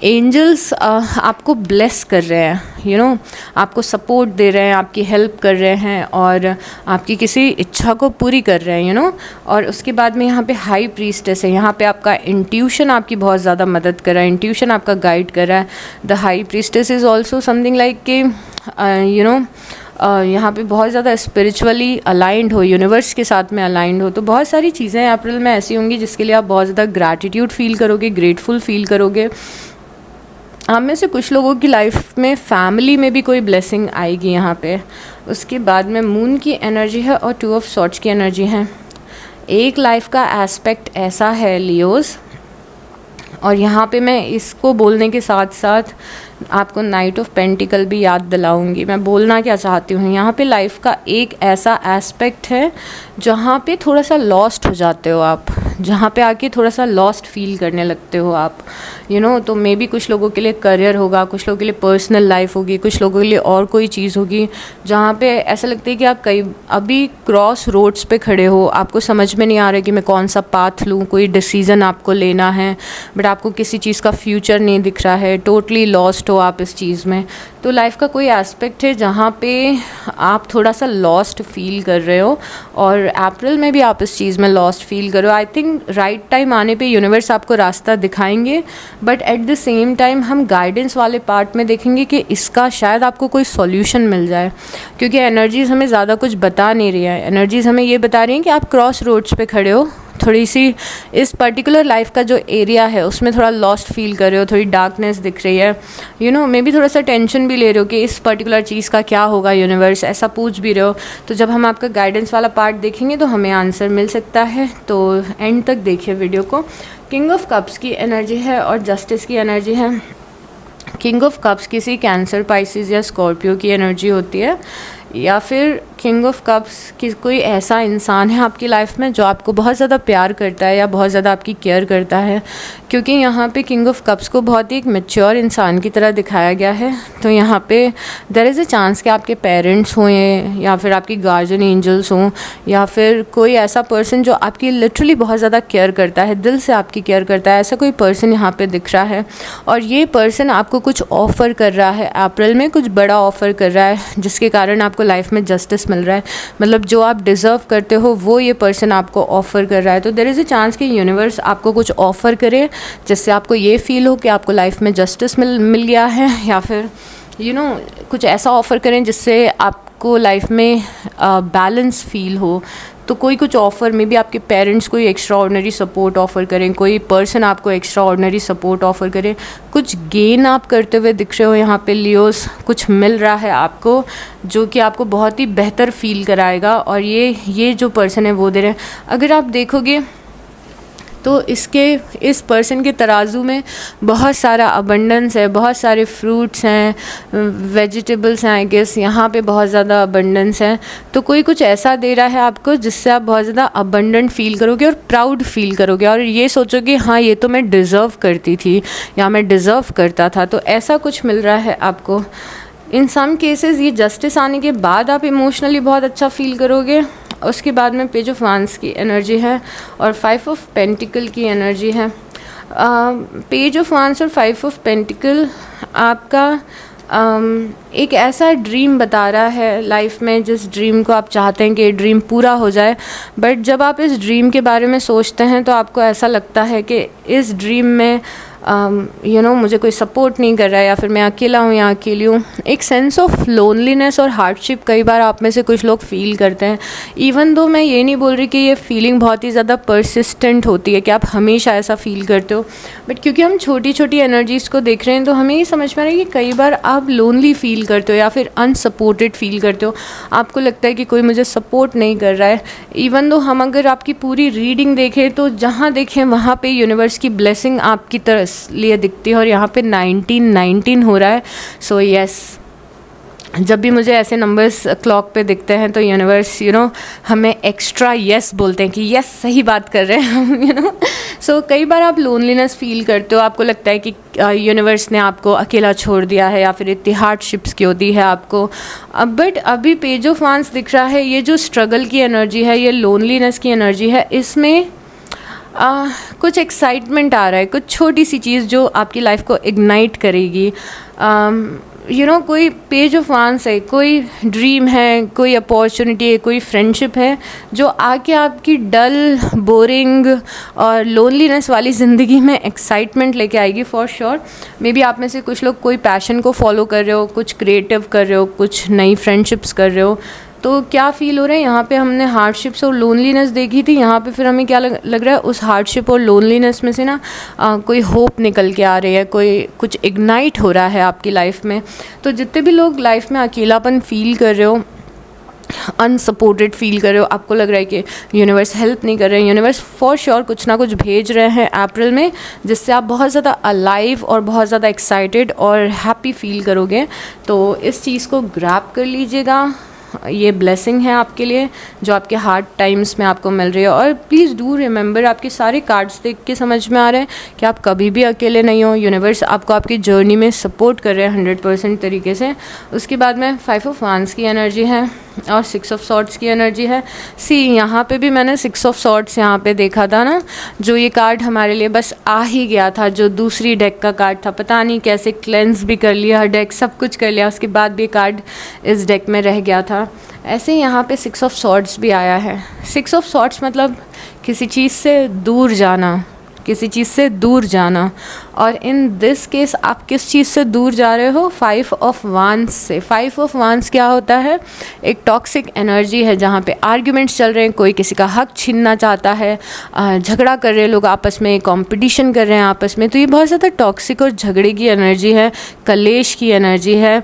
एंजल्स आपको ब्लेस कर रहे हैं, यू नो, आपको सपोर्ट दे रहे हैं, आपकी हेल्प कर रहे हैं और आपकी किसी इच्छा को पूरी कर रहे हैं, यू नो। और उसके बाद में यहाँ पे हाई प्रीस्टेस है। यहाँ पे आपका इंट्यूशन आपकी बहुत ज़्यादा मदद कर रहा है, इंट्यूशन आपका गाइड कर रहा है। The high priestess is also something like कि यू नो यहाँ पे बहुत ज़्यादा स्पिरिचुअली अलाइंड हो, यूनिवर्स के साथ में अलाइंड हो। तो बहुत सारी चीज़ें अप्रैल में ऐसी होंगी जिसके लिए आप बहुत ज़्यादा ग्रैटिट्यूड फील करोगे, ग्रेटफुल फील करोगे। आप में से कुछ लोगों की लाइफ में फैमिली में भी कोई ब्लेसिंग आएगी यहाँ पे। उसके बाद में मून की एनर्जी है और 2 ऑफ सॉर्ड्स की एनर्जी है। एक लाइफ का एस्पेक्ट ऐसा है लियोज़, और यहाँ पे मैं इसको बोलने के साथ साथ आपको नाइट ऑफ पेंटिकल भी याद दिलाऊंगी। मैं बोलना क्या चाहती हूँ, यहाँ पे लाइफ का एक ऐसा एस्पेक्ट है जहाँ पे थोड़ा सा लॉस्ट हो जाते हो आप, जहाँ पे आके थोड़ा सा लॉस्ट फील करने लगते हो आप, यू नो। तो मे बी कुछ लोगों के लिए करियर होगा, कुछ लोगों के लिए पर्सनल लाइफ होगी, कुछ लोगों के लिए और कोई चीज़ होगी, जहाँ पे ऐसा लगता है कि आप कई अभी क्रॉस रोड्स पे खड़े हो, आपको समझ में नहीं आ रहा कि मैं कौन सा पाथ लूँ, कोई डिसीज़न आपको लेना है, बट आपको किसी चीज़ का फ्यूचर नहीं दिख रहा है, टोटली लॉस्ट हो आप इस चीज़ में। तो लाइफ का कोई एस्पेक्ट है जहाँ पे आप थोड़ा सा लॉस्ट फील कर रहे हो, और अप्रैल में भी आप इस चीज़ में लॉस्ट फील करो। आई थिंक राइट टाइम आने पे यूनिवर्स आपको रास्ता दिखाएंगे, but at the same time हम गाइडेंस वाले पार्ट में देखेंगे कि इसका शायद आपको कोई सॉल्यूशन मिल जाए, क्योंकि एनर्जीज़ हमें ज़्यादा कुछ बता नहीं रही है। एनर्जीज़ हमें ये बता रही हैं कि आप क्रॉस रोड्स पे खड़े हो, थोड़ी सी इस पर्टिकुलर लाइफ का जो एरिया है उसमें थोड़ा लॉस्ट फील कर रहे हो, थोड़ी डार्कनेस दिख रही है, यू नो। मे बी थोड़ा सा टेंशन भी ले रहे हो कि इस पर्टिकुलर चीज़ का क्या होगा, यूनिवर्स ऐसा पूछ भी रहे हो। तो जब हम आपका गाइडेंस वाला पार्ट देखेंगे तो हमें आंसर मिल सकता है। तो एंड तक देखिए वीडियो को। किंग ऑफ कप्स की एनर्जी है और जस्टिस की एनर्जी है। किंग ऑफ कप्स किसी कैंसर, पाइसिस या स्कॉर्पियो की एनर्जी होती है, या फिर किंग ऑफ कप्स कि कोई ऐसा इंसान है आपकी लाइफ में जो आपको बहुत ज़्यादा प्यार करता है या बहुत ज़्यादा आपकी केयर करता है, क्योंकि यहाँ पे किंग ऑफ कप्स को बहुत ही एक मैच्योर इंसान की तरह दिखाया गया है। तो यहाँ पे देयर इज़ अ चांस कि आपके पेरेंट्स हों या फिर आपकी गार्जियन एंजल्स हों, या फिर कोई ऐसा पर्सन जो आपकी लिटरली बहुत ज़्यादा केयर करता है, दिल से आपकी केयर करता है, ऐसा कोई पर्सन यहाँ पे दिख रहा है। और ये पर्सन आपको कुछ ऑफ़र कर रहा है अप्रैल में, कुछ बड़ा ऑफ़र कर रहा है जिसके कारण आपको लाइफ में जस्टिस मिल रहा है। मतलब जो आप डिज़र्व करते हो वो ये पर्सन आपको ऑफ़र कर रहा है। तो देयर इज़ अ चांस कि यूनिवर्स आपको कुछ ऑफ़र करे जिससे आपको ये फील हो कि आपको लाइफ में जस्टिस मिल गया है, या फिर यू नो कुछ ऐसा ऑफ़र करें जिससे आपको लाइफ में बैलेंस फील हो। तो कोई कुछ ऑफ़र में भी आपके पेरेंट्स कोई एक्स्ट्रा ऑर्डिनरी सपोर्ट ऑफ़र करें, कोई पर्सन आपको एक्स्ट्रा ऑर्डिनरी सपोर्ट ऑफ़र करे, कुछ गेन आप करते हुए दिख रहे हो यहाँ पे लियोस, कुछ मिल रहा है आपको जो कि आपको बहुत ही बेहतर फील कराएगा। और ये जो पर्सन है वो दे रहे हैं। अगर आप देखोगे तो इस पर्सन के तराजू में बहुत सारा अबंडेंस है, बहुत सारे फ्रूट्स हैं, वेजिटेबल्स हैं, आई गेस यहाँ पे बहुत ज़्यादा अबंडेंस है। तो कोई कुछ ऐसा दे रहा है आपको जिससे आप बहुत ज़्यादा अबंडेंट फील करोगे और प्राउड फील करोगे, और ये सोचोगे हाँ ये तो मैं डिज़र्व करती थी या मैं डिज़र्व करता था। तो ऐसा कुछ मिल रहा है आपको। इन सम केसेस ये जस्टिस आने के बाद आप इमोशनली बहुत अच्छा फील करोगे। उसके बाद में पेज ऑफ वांस की एनर्जी है और 5 ऑफ पेंटिकल की एनर्जी है। पेज ऑफ वांस और 5 ऑफ पेंटिकल आपका एक ऐसा ड्रीम बता रहा है लाइफ में जिस ड्रीम को आप चाहते हैं कि ये ड्रीम पूरा हो जाए, बट जब आप इस ड्रीम के बारे में सोचते हैं तो आपको ऐसा लगता है कि इस ड्रीम में मुझे कोई सपोर्ट नहीं कर रहा है, या फिर मैं अकेला हूँ या अकेली हूँ। एक सेंस ऑफ लोनलीनेस और हार्डशिप कई बार आप में से कुछ लोग फील करते हैं। इवन दो मैं ये नहीं बोल रही कि ये फीलिंग बहुत ही ज़्यादा परसिस्टेंट होती है कि आप हमेशा ऐसा फील करते हो, बट क्योंकि हम छोटी छोटी एनर्जीज़ को देख रहे हैं तो हमें ये समझ में आ रहा है कि कई बार आप लोनली फील करते हो या फिर अनसपोर्टेड फील करते हो। आपको लगता है कि कोई मुझे सपोर्ट नहीं कर रहा है। इवन दो हम अगर आपकी पूरी रीडिंग देखें तो जहाँ देखें वहाँ पे यूनिवर्स की ब्लेसिंग आपकी तरफ लिए दिखती है, और यहाँ पे 19 हो रहा है। सो यस, जब भी मुझे ऐसे नंबर्स क्लॉक पे दिखते हैं तो यूनिवर्स हमें एक्स्ट्रा यस बोलते हैं कि यस सही बात कर रहे हैं हम सो कई बार आप लोनलीनेस फील करते हो, आपको लगता है कि यूनिवर्स ने आपको अकेला छोड़ दिया है या फिर इतनी हार्डशिप्स क्यों दी है आपको। बट अभी पेज ऑफ वांस दिख रहा है, ये जो स्ट्रगल की एनर्जी है, ये लोनलीनेस की एनर्जी है, इसमें कुछ एक्साइटमेंट आ रहा है, कुछ छोटी सी चीज़ जो आपकी लाइफ को इग्नाइट करेगी। कोई पेज ऑफ वांस है, कोई ड्रीम है, कोई अपॉर्चुनिटी है, कोई फ्रेंडशिप है जो आके आपकी डल, बोरिंग और लोनलीनेस वाली ज़िंदगी में एक्साइटमेंट लेके आएगी फॉर श्योर। मे बी आप में से कुछ लोग कोई पैशन को फॉलो कर रहे हो, कुछ क्रिएटिव कर रहे हो, कुछ नई फ्रेंडशिप्स कर रहे हो। तो क्या फ़ील हो रहा है, यहाँ पे हमने हार्डशिप्स और लोनलीनेस देखी थी, यहाँ पे फिर हमें क्या लग रहा है, उस हार्डशिप और लोनलीनेस में से ना कोई होप निकल के आ रही है, कोई कुछ इग्नाइट हो रहा है आपकी लाइफ में। तो जितने भी लोग लाइफ में अकेलापन फील कर रहे हो, अनसपोर्टेड फील कर रहे हो, आपको लग रहा है कि यूनिवर्स हेल्प नहीं कर रहे हैं, यूनिवर्स फॉर श्योर कुछ ना कुछ भेज रहे हैं अप्रैल में, जिससे आप बहुत ज़्यादा अलाइव और बहुत ज़्यादा एक्साइटेड और हैप्पी फील करोगे। तो इस चीज़ को ग्रैब कर लीजिएगा, ये ब्लेसिंग है आपके लिए जो आपके हार्ड टाइम्स में आपको मिल रही है। और प्लीज़ डू रिमेंबर, आपके सारे कार्ड्स देख के समझ में आ रहे हैं कि आप कभी भी अकेले नहीं हो, यूनिवर्स आपको आपकी जर्नी में सपोर्ट कर रहे हैं 100% तरीके से। उसके बाद में 5 ऑफ वांस की एनर्जी है और 6 ऑफ सॉर्ड्स की एनर्जी है। सी यहाँ पे भी मैंने 6 ऑफ सॉर्ड्स यहाँ पे देखा था ना, जो ये कार्ड हमारे लिए बस आ ही गया था, जो दूसरी डेक का कार्ड था, पता नहीं कैसे क्लेंस भी कर लिया डेक, सब कुछ कर लिया, उसके बाद भी कार्ड इस डेक में रह गया था। ऐसे ही यहाँ पे 6 ऑफ सॉर्ड्स भी आया है। 6 ऑफ सॉर्ड्स मतलब किसी चीज़ से दूर जाना, किसी चीज़ से दूर जाना। और इन दिस केस आप किस चीज़ से दूर जा रहे हो, 5 ऑफ वांस से। 5 ऑफ वांस क्या होता है, एक टॉक्सिक एनर्जी है जहाँ पे आर्ग्यूमेंट्स चल रहे हैं, कोई किसी का हक छीनना चाहता है, झगड़ा कर रहे हैं लोग आपस में, कंपटीशन कर रहे हैं आपस में। तो ये बहुत ज़्यादा टॉक्सिक और झगड़े की एनर्जी है, कलेश की एनर्जी है।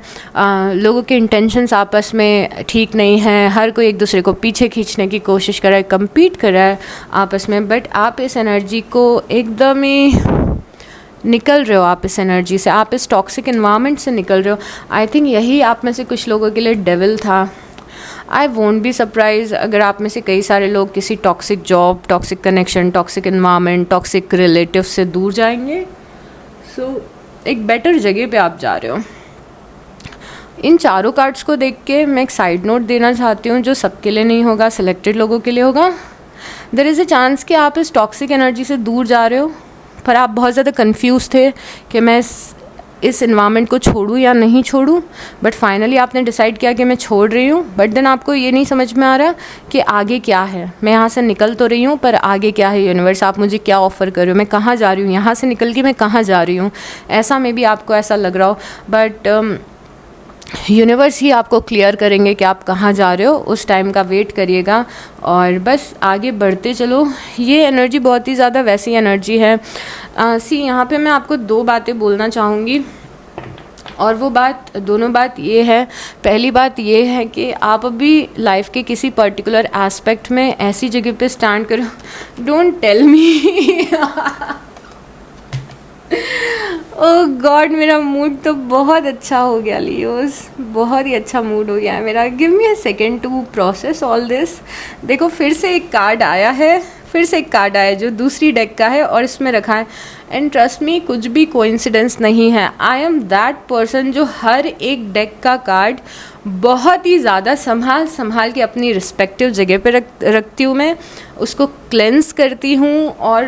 लोगों के इंटेंशंस आपस में ठीक नहीं है, हर कोई एक दूसरे को पीछे खींचने की कोशिश कर रहा है, कम्पीट कर रहा है आपस में। बट आप इस एनर्जी को एकदम ही निकल रहे हो, आप इस एनर्जी से, आप इस टॉक्सिक एनवायरनमेंट से निकल रहे हो। आई थिंक यही आप में से कुछ लोगों के लिए डेविल था। आई वोंट बी सरप्राइज अगर आप में से कई सारे लोग किसी toxic job, toxic connection, toxic environment, toxic relative से दूर जाएंगे। सो एक बेटर जगह पे आप जा रहे हो। इन चारों कार्ड्स को देख के मैं एक साइड नोट देना चाहती हूँ, जो सबके लिए नहीं होगा, सिलेक्टेड लोगों के लिए होगा। देयर इज़ अ चांस कि आप इस टॉक्सिक एनर्जी से दूर जा रहे हो, पर आप बहुत ज़्यादा कंफ्यूज थे कि मैं इस एनवायरनमेंट को छोड़ूं या नहीं छोड़ूं। बट फाइनली आपने डिसाइड किया कि मैं छोड़ रही हूँ। बट देन आपको ये नहीं समझ में आ रहा कि आगे क्या है। मैं यहाँ से निकल तो रही हूँ, पर आगे क्या है, यूनिवर्स आप मुझे क्या ऑफ़र कर रहे हो, मैं कहाँ जा रही हूँ, यहाँ से निकल के मैं कहाँ जा रही हूँ। ऐसा में भी आपको ऐसा लग रहा हो, बट यूनिवर्स ही आपको क्लियर करेंगे कि आप कहाँ जा रहे हो। उस टाइम का वेट करिएगा और बस आगे बढ़ते चलो। ये एनर्जी बहुत ही ज़्यादा वैसी एनर्जी है। यहाँ पे मैं आपको 2 बातें बोलना चाहूँगी, और वो दोनों बात ये है। पहली बात ये है कि आप अभी लाइफ के किसी पर्टिकुलर एस्पेक्ट में ऐसी जगह पे स्टैंड करो, don't tell me oh god, मेरा मूड तो बहुत अच्छा हो गया लियोस, बहुत ही अच्छा मूड हो गया है मेरा। Give me a second to process all this. देखो फिर से एक कार्ड आया है, फिर से एक कार्ड आया जो दूसरी डेक का है और इसमें रखा है, एंड ट्रस्ट मी कुछ भी कोइंसिडेंस नहीं है। आई एम दैट पर्सन जो हर एक डेक का कार्ड बहुत ही ज़्यादा संभाल के अपनी रिस्पेक्टिव जगह पे रखती हूँ। मैं उसको क्लेंस करती हूँ और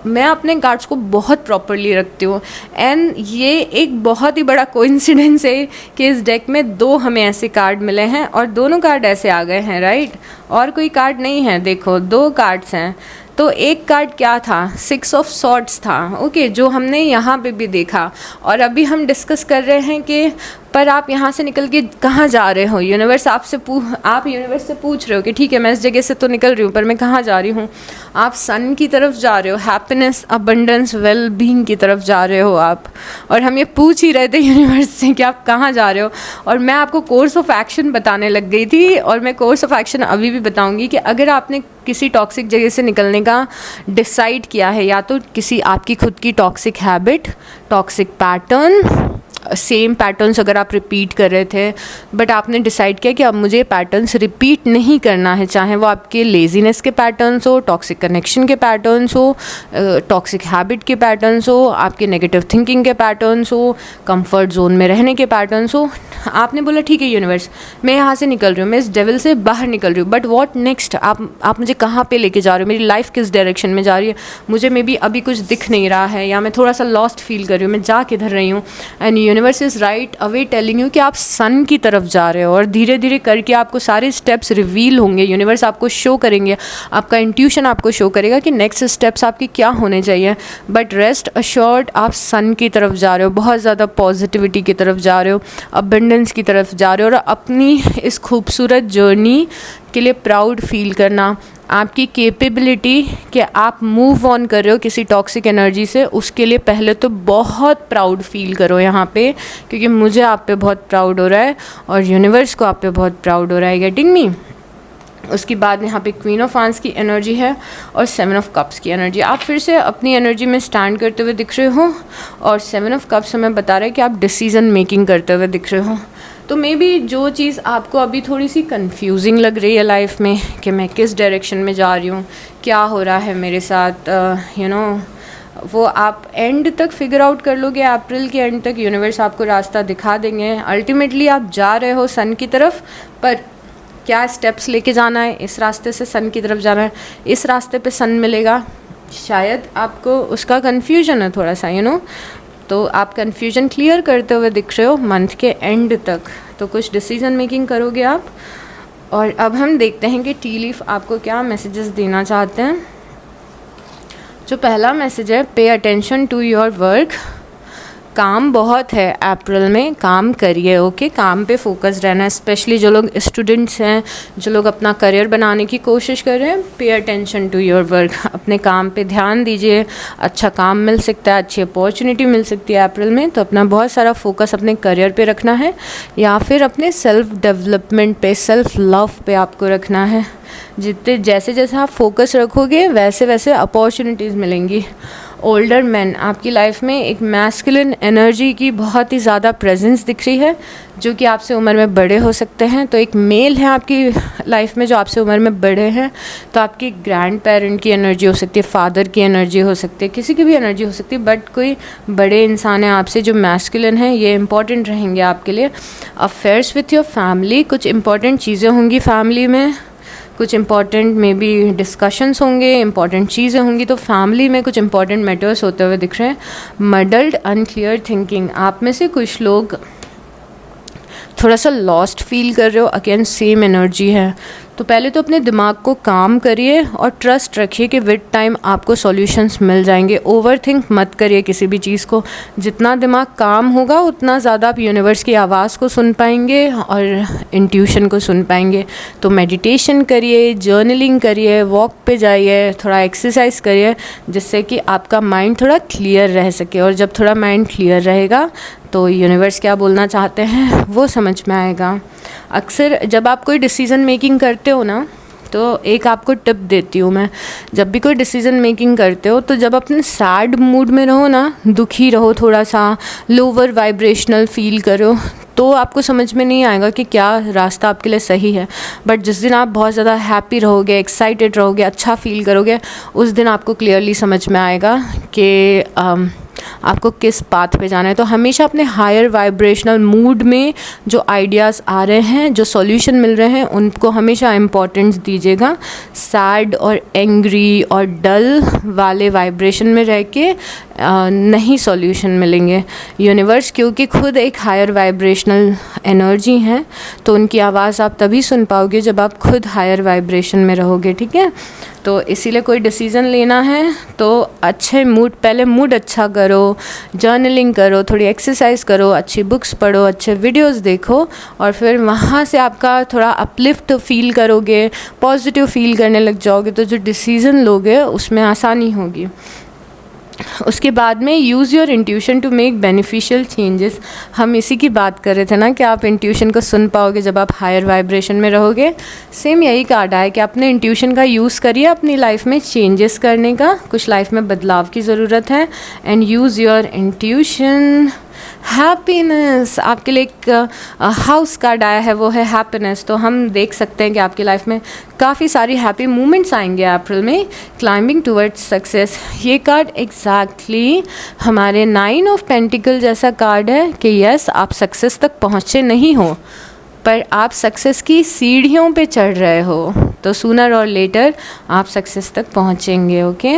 मैं अपने कार्ड्स को बहुत प्रॉपरली रखती हूँ। एंड ये एक बहुत ही बड़ा कोइंसिडेंस है कि इस डेक में 2 हमें ऐसे कार्ड मिले हैं और दोनों कार्ड ऐसे आ गए हैं, राइट। और कोई कार्ड नहीं है, देखो 2 कार्ड्स हैं। तो एक कार्ड क्या था, 6 ऑफ सॉर्ड्स था, ओके, जो हमने यहाँ पे भी देखा। और अभी हम डिस्कस कर रहे हैं कि पर आप यहाँ से निकल के कहाँ जा रहे हो। यूनिवर्स आप यूनिवर्स से पूछ रहे हो कि ठीक है मैं इस जगह से तो निकल रही हूँ, पर मैं कहाँ जा रही हूँ। आप सन की तरफ जा रहे हो, हैप्पीनेस, अबंडेंस, वेल बीइंग की तरफ जा रहे हो आप। और हम ये पूछ ही रहे थे यूनिवर्स से कि आप कहाँ जा रहे हो। और मैं आपको कोर्स ऑफ एक्शन बताने लग गई थी, और मैं कोर्स ऑफ एक्शन अभी भी बताऊँगी कि अगर आपने किसी टॉक्सिक जगह से निकलने का डिसाइड किया है, या तो किसी आपकी खुद की toxic habit, toxic pattern, same patterns अगर आप रिपीट कर रहे थे, बट आपने डिसाइड किया कि अब मुझे पैटर्न्स रिपीट नहीं करना है, चाहे वो आपके लेजीनेस के पैटर्न्स हो, टॉक्सिक कनेक्शन के पैटर्न्स हो, टॉक्सिक हैबिट के पैटर्न्स हो, आपके नेगेटिव थिंकिंग के पैटर्न्स हो, कंफर्ट जोन में रहने के पैटर्न्स हो। आपने बोला ठीक है यूनिवर्स, मैं यहाँ से निकल रही हूँ, मैं इस डेविल से बाहर निकल रही हूँ, बट व्हाट नेक्स्ट? आप मुझे कहाँ पे लेके जा रहे हो, मेरी लाइफ किस डायरेक्शन में जा रही है, मुझे मे बी अभी कुछ दिख नहीं रहा है, या मैं थोड़ा सा लॉस्ट फील कर रही हूँ, मैं जा किधर रही हूँ। And universe is right away telling you कि आप सन की तरफ जा रहे हो, और धीरे धीरे करके आपको सारे स्टेप्स रिवील होंगे, यूनिवर्स आपको शो करेंगे, आपका इंट्यूशन आपको शो करेगा कि नेक्स्ट स्टेप्स आपके क्या होने चाहिए। बट रेस्ट अश्योर्ड, आप सन की तरफ जा रहे हो, बहुत ज़्यादा पॉजिटिविटी की तरफ जा रहे हो, अबंडेंस की तरफ जा रहे हो, और अपनी इस खूबसूरत जर्नी के लिए प्राउड फील करना, आपकी कैपेबिलिटी कि आप मूव ऑन कर रहे हो किसी टॉक्सिक एनर्जी से, उसके लिए पहले तो बहुत प्राउड फील करो यहाँ पे, क्योंकि मुझे आप पे बहुत प्राउड हो रहा है और यूनिवर्स को आप पे बहुत प्राउड हो रहा है। Getting me? उसके बाद यहाँ पे क्वीन ऑफ वांड्स की एनर्जी है और 7 ऑफ कप्स की एनर्जी। आप फिर से अपनी एनर्जी में स्टैंड करते हुए दिख रहे हो, और 7 ऑफ कप्स हमें बता रहा है कि आप डिसीजन मेकिंग करते हुए दिख रहे हो। तो मे बी जो चीज़ आपको अभी थोड़ी सी कंफ्यूजिंग लग रही है लाइफ में कि मैं किस डायरेक्शन में जा रही हूँ, क्या हो रहा है मेरे साथ, वो आप एंड तक फिगर आउट कर लोगे। अप्रैल के एंड तक यूनिवर्स आपको रास्ता दिखा देंगे। अल्टीमेटली आप जा रहे हो सन की तरफ, पर क्या स्टेप्स लेके जाना है, इस रास्ते से सन की तरफ जाना है, इस रास्ते पे सन मिलेगा, शायद आपको उसका कन्फ्यूजन है थोड़ा सा तो आप कन्फ्यूजन क्लियर करते हुए दिख रहे हो मंथ के एंड तक। तो कुछ डिसीजन मेकिंग करोगे आप। और अब हम देखते हैं कि टी लीफ आपको क्या मैसेजेस देना चाहते हैं। जो पहला मैसेज है, पे अटेंशन टू योर वर्क। काम बहुत है अप्रैल में, काम करिए, ओके। काम पे फोकस रहना है, स्पेशली जो लोग स्टूडेंट्स हैं, जो लोग अपना करियर बनाने की कोशिश कर रहे हैं। पे अटेंशन टू योर वर्क, अपने काम पे ध्यान दीजिए। अच्छा काम मिल सकता है, अच्छी अपॉर्चुनिटी मिल सकती है अप्रैल में, तो अपना बहुत सारा फोकस अपने करियर पे रखना है, या फिर अपने सेल्फ डेवलपमेंट पे, सेल्फ लव पे आपको रखना है। जितने जैसे जैसे आप फोकस रखोगे वैसे वैसे अपॉर्चुनिटीज़ मिलेंगी। ओल्डर मैन, आपकी लाइफ में एक मैस्कुलिन एनर्जी की बहुत ही ज़्यादा प्रेजेंस दिख रही है, जो कि आपसे उम्र में बड़े हो सकते हैं। तो एक मेल है आपकी लाइफ में जो आपसे उम्र में बड़े हैं, तो आपकी ग्रैंड पेरेंट की एनर्जी हो सकती है, फादर की एनर्जी हो सकती है, किसी की भी एनर्जी हो सकती है, बट कोई बड़े इंसान है आपसे जो मैस्कुलिन है, ये इंपॉर्टेंट रहेंगे आपके लिए। अफेयर्स विथ योर फैमिली, कुछ इंपॉर्टेंट चीज़ें होंगी फैमिली में, कुछ इंपॉर्टेंट मे बी डिस्कशंस होंगे, इंपॉर्टेंट चीज़ें होंगी, तो फैमिली में कुछ इंपॉर्टेंट मैटर्स होते हुए दिख रहे हैं। मडल्ड अनक्लियर थिंकिंग, आप में से कुछ लोग थोड़ा सा लॉस्ट फील कर रहे हो, अगेन सेम एनर्जी है। तो पहले तो अपने दिमाग को काम करिए और ट्रस्ट रखिए कि विद टाइम आपको सॉल्यूशंस मिल जाएंगे। ओवर थिंक मत करिए किसी भी चीज़ को। जितना दिमाग काम होगा उतना ज़्यादा आप यूनिवर्स की आवाज़ को सुन पाएंगे और इंट्यूशन को सुन पाएंगे। तो मेडिटेशन करिए, जर्नलिंग करिए, वॉक पे जाइए, थोड़ा एक्सरसाइज करिए, जिससे कि आपका माइंड थोड़ा क्लियर रह सके। और जब थोड़ा माइंड क्लियर रहेगा तो यूनिवर्स क्या बोलना चाहते हैं वो समझ में आएगा। अक्सर जब आप कोई डिसीज़न मेकिंग करते हो ना, तो एक आपको टिप देती हूँ मैं। जब भी कोई डिसीज़न मेकिंग करते हो, तो जब अपने सैड मूड में रहो ना, दुखी रहो, थोड़ा सा लोअर वाइब्रेशनल फील करो, तो आपको समझ में नहीं आएगा कि क्या रास्ता आपके लिए सही है। बट जिस दिन आप बहुत ज़्यादा हैप्पी रहोगे, एक्साइटेड रहोगे, अच्छा फील करोगे, उस दिन आपको क्लियरली समझ में आएगा कि आपको किस पाथ पे जाना है। तो हमेशा अपने हायर वाइब्रेशनल मूड में जो आइडियाज़ आ रहे हैं, जो सॉल्यूशन मिल रहे हैं, उनको हमेशा इम्पोर्टेंस दीजिएगा। सैड और एंग्री और डल वाले वाइब्रेशन में रह के नहीं सॉल्यूशन मिलेंगे। यूनिवर्स क्योंकि खुद एक हायर वाइब्रेशनल एनर्जी है, तो उनकी आवाज़ आप तभी सुन पाओगे जब आप खुद हायर वाइब्रेशन में रहोगे, ठीक है। तो इसीलिए कोई डिसीज़न लेना है तो अच्छे मूड, पहले मूड अच्छा करो, जर्नलिंग करो, थोड़ी एक्सरसाइज करो, अच्छी बुक्स पढ़ो, अच्छे वीडियोस देखो, और फिर वहाँ से आपका थोड़ा अपलिफ्ट फील करोगे, पॉजिटिव फील करने लग जाओगे, तो जो डिसीज़न लोगे उसमें आसानी होगी। उसके बाद में use your intuition to make beneficial changes. हम इसी की बात कर रहे थे ना कि आप इंट्यूशन को सुन पाओगे जब आप हायर वाइब्रेशन में रहोगे। सेम यही कार्ड है कि अपने इंट्यूशन का यूज़ करिए अपनी लाइफ में चेंजेस करने का। कुछ लाइफ में बदलाव की ज़रूरत है, and use your intuition. Happiness, आपके लिए एक हाउस कार्ड आया है, वो है हैप्पीनेस। तो हम देख सकते हैं कि आपकी लाइफ में काफ़ी सारी हैप्पी मोमेंट्स आएंगे अप्रैल में। क्लाइंबिंग टुवर्ड्स सक्सेस, ये कार्ड एग्जैक्टली हमारे 9 ऑफ पेंटिकल जैसा कार्ड है कि यस, आप सक्सेस तक पहुँचे नहीं हो पर आप सक्सेस की सीढ़ियों पे चढ़ रहे हो, तो सूनर और लेटर आप सक्सेस तक पहुँचेंगे। ओके,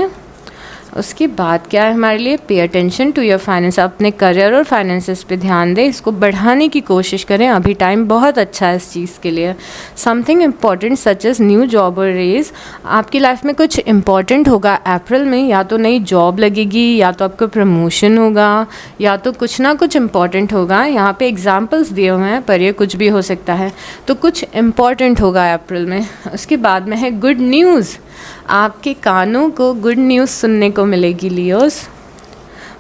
उसके बाद क्या है हमारे लिए, pay attention to your finance, अपने करियर और फाइनेंसेस पे ध्यान दें, इसको बढ़ाने की कोशिश करें, अभी टाइम बहुत अच्छा है इस चीज़ के लिए। Something important such as new job और रेज, आपकी लाइफ में कुछ इम्पॉर्टेंट होगा अप्रैल में, या तो नई जॉब लगेगी, या तो आपको प्रमोशन होगा, या तो कुछ ना कुछ इम्पॉर्टेंट होगा। यहाँ पे एग्जाम्पल्स दिए हुए हैं पर ये कुछ भी हो सकता है, तो कुछ इम्पॉर्टेंट होगा अप्रैल में। उसके बाद में है गुड न्यूज़, आपके कानों को गुड न्यूज़ सुनने को मिलेगी Leos.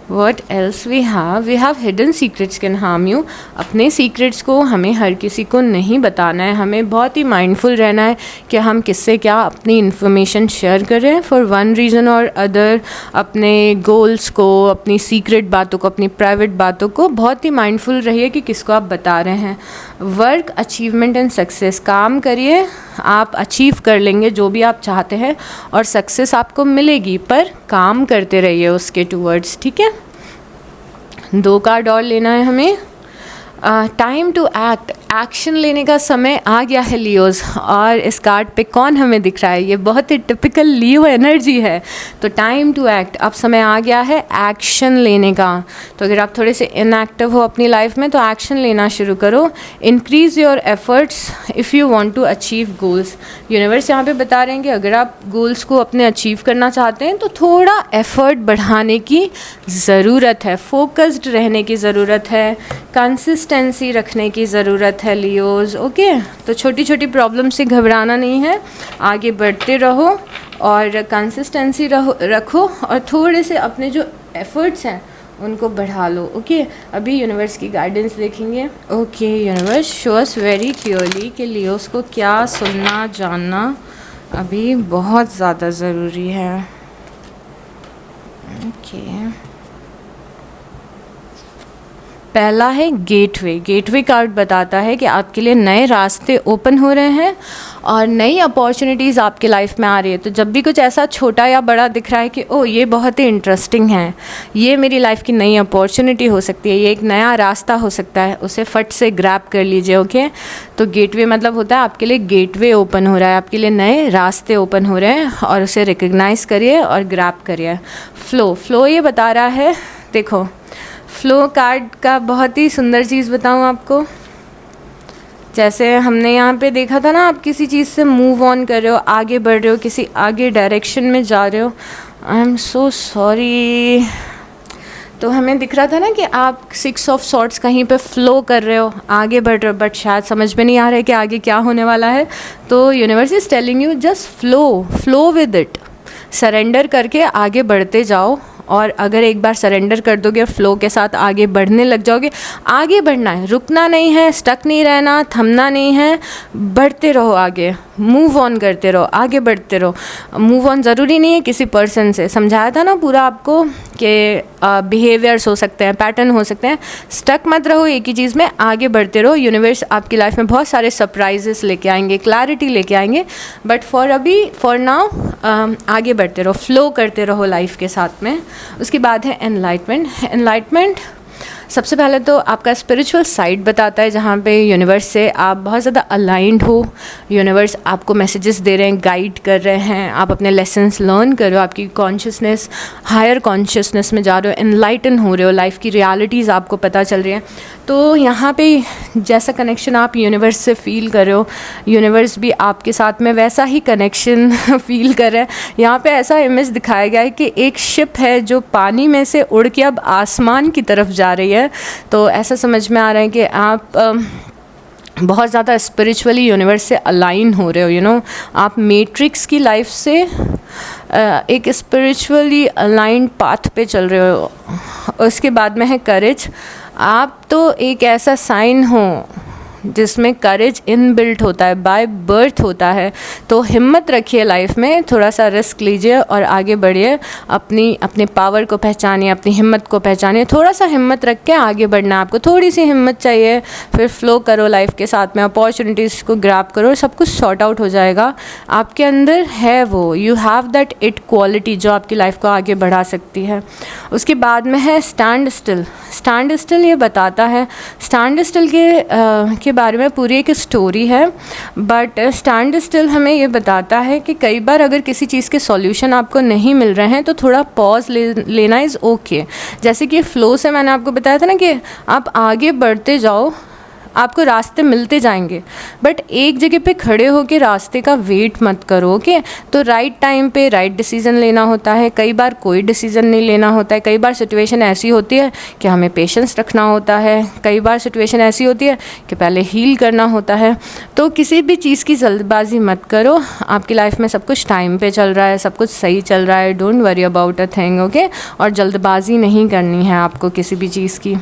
What else we have hidden secrets can harm you, अपने सीक्रेट्स को हमें हर किसी को नहीं बताना है, हमें बहुत ही माइंडफुल रहना है कि हम किससे क्या अपनी इन्फॉर्मेशन शेयर कर रहे हैं फॉर वन रीज़न और अदर। अपने गोल्स को, अपनी सीक्रेट बातों को, अपनी प्राइवेट बातों को बहुत ही माइंडफुल रहिए कि किसको आप बता रहे हैं। वर्क, अचीवमेंट एंड सक्सेस, काम करिए, आप अचीव कर लेंगे जो भी आप चाहते हैं और सक्सेस आपको मिलेगी, पर काम करते रहिए उसके टूवर्ड्स, ठीक है। 2 कार्ड और लेना है हमें। टाइम टू एक्ट, एक्शन लेने का समय आ गया है लियोज़। और इस कार्ड पे कौन हमें दिख रहा है, ये बहुत ही टिपिकल लियो एनर्जी है। तो टाइम टू एक्ट, अब समय आ गया है एक्शन लेने का। तो अगर आप थोड़े से इनएक्टिव हो अपनी लाइफ में तो एक्शन लेना शुरू करो। Increase your efforts if you want to achieve goals, universe यहाँ पे बता रहे हैं कि अगर आप गोल्स को अपने अचीव करना चाहते हैं तो थोड़ा एफर्ट बढ़ाने की ज़रूरत है, फोकस्ड रहने की ज़रूरत है, कंसिस्टेंसी रखने की ज़रूरत है लियोज़। ओके, तो छोटी छोटी प्रॉब्लम से घबराना नहीं है, आगे बढ़ते रहो और कंसिस्टेंसी रखो और थोड़े से अपने जो एफर्ट्स हैं उनको बढ़ा लो। ओके, अभी यूनिवर्स की गाइडेंस देखेंगे। Okay, universe show us very clearly कि लियोज़ को क्या सुनना जानना अभी बहुत ज़्यादा ज़रूरी है। ओके, पहला है गेटवे। गेटवे कार्ड बताता है कि आपके लिए नए रास्ते ओपन हो रहे हैं और नई अपॉर्चुनिटीज़ आपके लाइफ में आ रही है। तो जब भी कुछ ऐसा छोटा या बड़ा दिख रहा है कि ओ ये बहुत ही इंटरेस्टिंग है, ये मेरी लाइफ की नई अपॉर्चुनिटी हो सकती है, ये एक नया रास्ता हो सकता है, उसे फट से ग्रैब कर लीजिए। ओके, तो गेटवे मतलब होता है आपके लिए गेटवे ओपन हो रहा है, आपके लिए नए रास्ते ओपन हो रहे हैं और उसे रिकग्नाइज़ करिए और ग्रैब करिए। फ्लो ये बता रहा है, देखो फ्लो कार्ड का बहुत ही सुंदर चीज़ बताऊँ आपको। जैसे हमने यहाँ पे देखा था ना, आप किसी चीज़ से मूव ऑन कर रहे हो, आगे बढ़ रहे हो, किसी आगे डायरेक्शन में जा रहे हो। I am so sorry. तो हमें दिख रहा था ना कि आप 6 ऑफ सॉर्ट्स कहीं पे फ्लो कर रहे हो, आगे बढ़ रहे हो, बट शायद समझ में नहीं आ रहा है कि आगे क्या होने वाला है। तो universe is telling you just flow with it, surrender करके आगे बढ़ते जाओ। और अगर एक बार सरेंडर कर दोगे, फ्लो के साथ आगे बढ़ने लग जाओगे, आगे बढ़ना है, रुकना नहीं है, स्टक नहीं रहना, थमना नहीं है, बढ़ते रहो आगे, मूव ऑन करते रहो, आगे बढ़ते रहो। मूव ऑन ज़रूरी नहीं है किसी पर्सन से, समझाया था ना पूरा आपको कि बिहेवियर्स हो सकते हैं, पैटर्न हो सकते हैं। स्टक मत रहो एक ही चीज़ में, आगे बढ़ते रहो। यूनिवर्स आपकी लाइफ में बहुत सारे सरप्राइजेस लेके आएंगे, क्लैरिटी लेके आएंगे, बट फॉर नाउ आगे बढ़ते रहो, फ्लो करते रहो लाइफ के साथ में। उसके बाद है एनलाइटमेंट। सबसे पहले तो आपका स्पिरिचुअल साइड बताता है जहाँ पे यूनिवर्स से आप बहुत ज़्यादा अलाइंड हो, यूनिवर्स आपको मैसेजेस दे रहे हैं, गाइड कर रहे हैं, आप अपने लेसन्स लर्न कर रहे हो, आपकी कॉन्शियसनेस हायर कॉन्शियसनेस में जा रहे हो, एनलाइटन हो रहे हो, लाइफ की रियलिटीज़ आपको पता चल रही है। तो यहाँ पे जैसा कनेक्शन आप यूनिवर्स से फ़ील कर रहे हो, यूनिवर्स भी आपके साथ में वैसा ही कनेक्शन फ़ील कर रहा है। यहाँ पे ऐसा इमेज दिखाया गया है कि एक शिप है जो पानी में से उड़ के अब आसमान की तरफ जा रही है। तो ऐसा समझ में आ रहा है कि आप बहुत ज़्यादा स्पिरिचुअली यूनिवर्स से अलाइन हो रहे हो। आप मैट्रिक्स की लाइफ से एक स्पिरिचुअली अलाइंड पाथ पे चल रहे हो। उसके बाद में है करेज। आप तो एक ऐसा साइन हो जिसमें करेज इनबिल्ट होता है, बाय बर्थ होता है। तो हिम्मत रखिए लाइफ में, थोड़ा सा रिस्क लीजिए और आगे बढ़िए। अपने पावर को पहचानिए, अपनी हिम्मत को पहचानिए। थोड़ा सा हिम्मत रख के आगे बढ़ना है आपको, थोड़ी सी हिम्मत चाहिए। फिर फ्लो करो लाइफ के साथ में, अपॉर्चुनिटीज़ को ग्रैब करो, सब कुछ सॉर्ट आउट हो जाएगा। आपके अंदर है वो, you have that it quality जो आपकी लाइफ को आगे बढ़ा सकती है। उसके बाद में है स्टैंड स्टिल। स्टैंड स्टिल ये बताता है, स्टैंड स्टिल के बारे में पूरी एक स्टोरी है, बट स्टैंड स्टिल हमें ये बताता है कि कई बार अगर किसी चीज़ के सॉल्यूशन आपको नहीं मिल रहे हैं तो थोड़ा पॉज लेना इज़ ओके। जैसे कि फ़्लो से मैंने आपको बताया था ना कि आप आगे बढ़ते जाओ, आपको रास्ते मिलते जाएंगे, बट एक जगह पे खड़े होकर रास्ते का वेट मत करो। ओके, तो राइट टाइम पे राइट डिसीज़न लेना होता है। कई बार कोई डिसीज़न नहीं लेना होता है। कई बार सिचुएशन ऐसी होती है कि हमें पेशेंस रखना होता है। कई बार सिचुएशन ऐसी होती है कि पहले हील करना होता है। तो किसी भी चीज़ की जल्दबाजी मत करो। आपकी लाइफ में सब कुछ टाइम पे चल रहा है, सब कुछ सही चल रहा है। Don't worry about a thing, okay. और जल्दबाजी नहीं करनी है आपको किसी भी चीज़ की।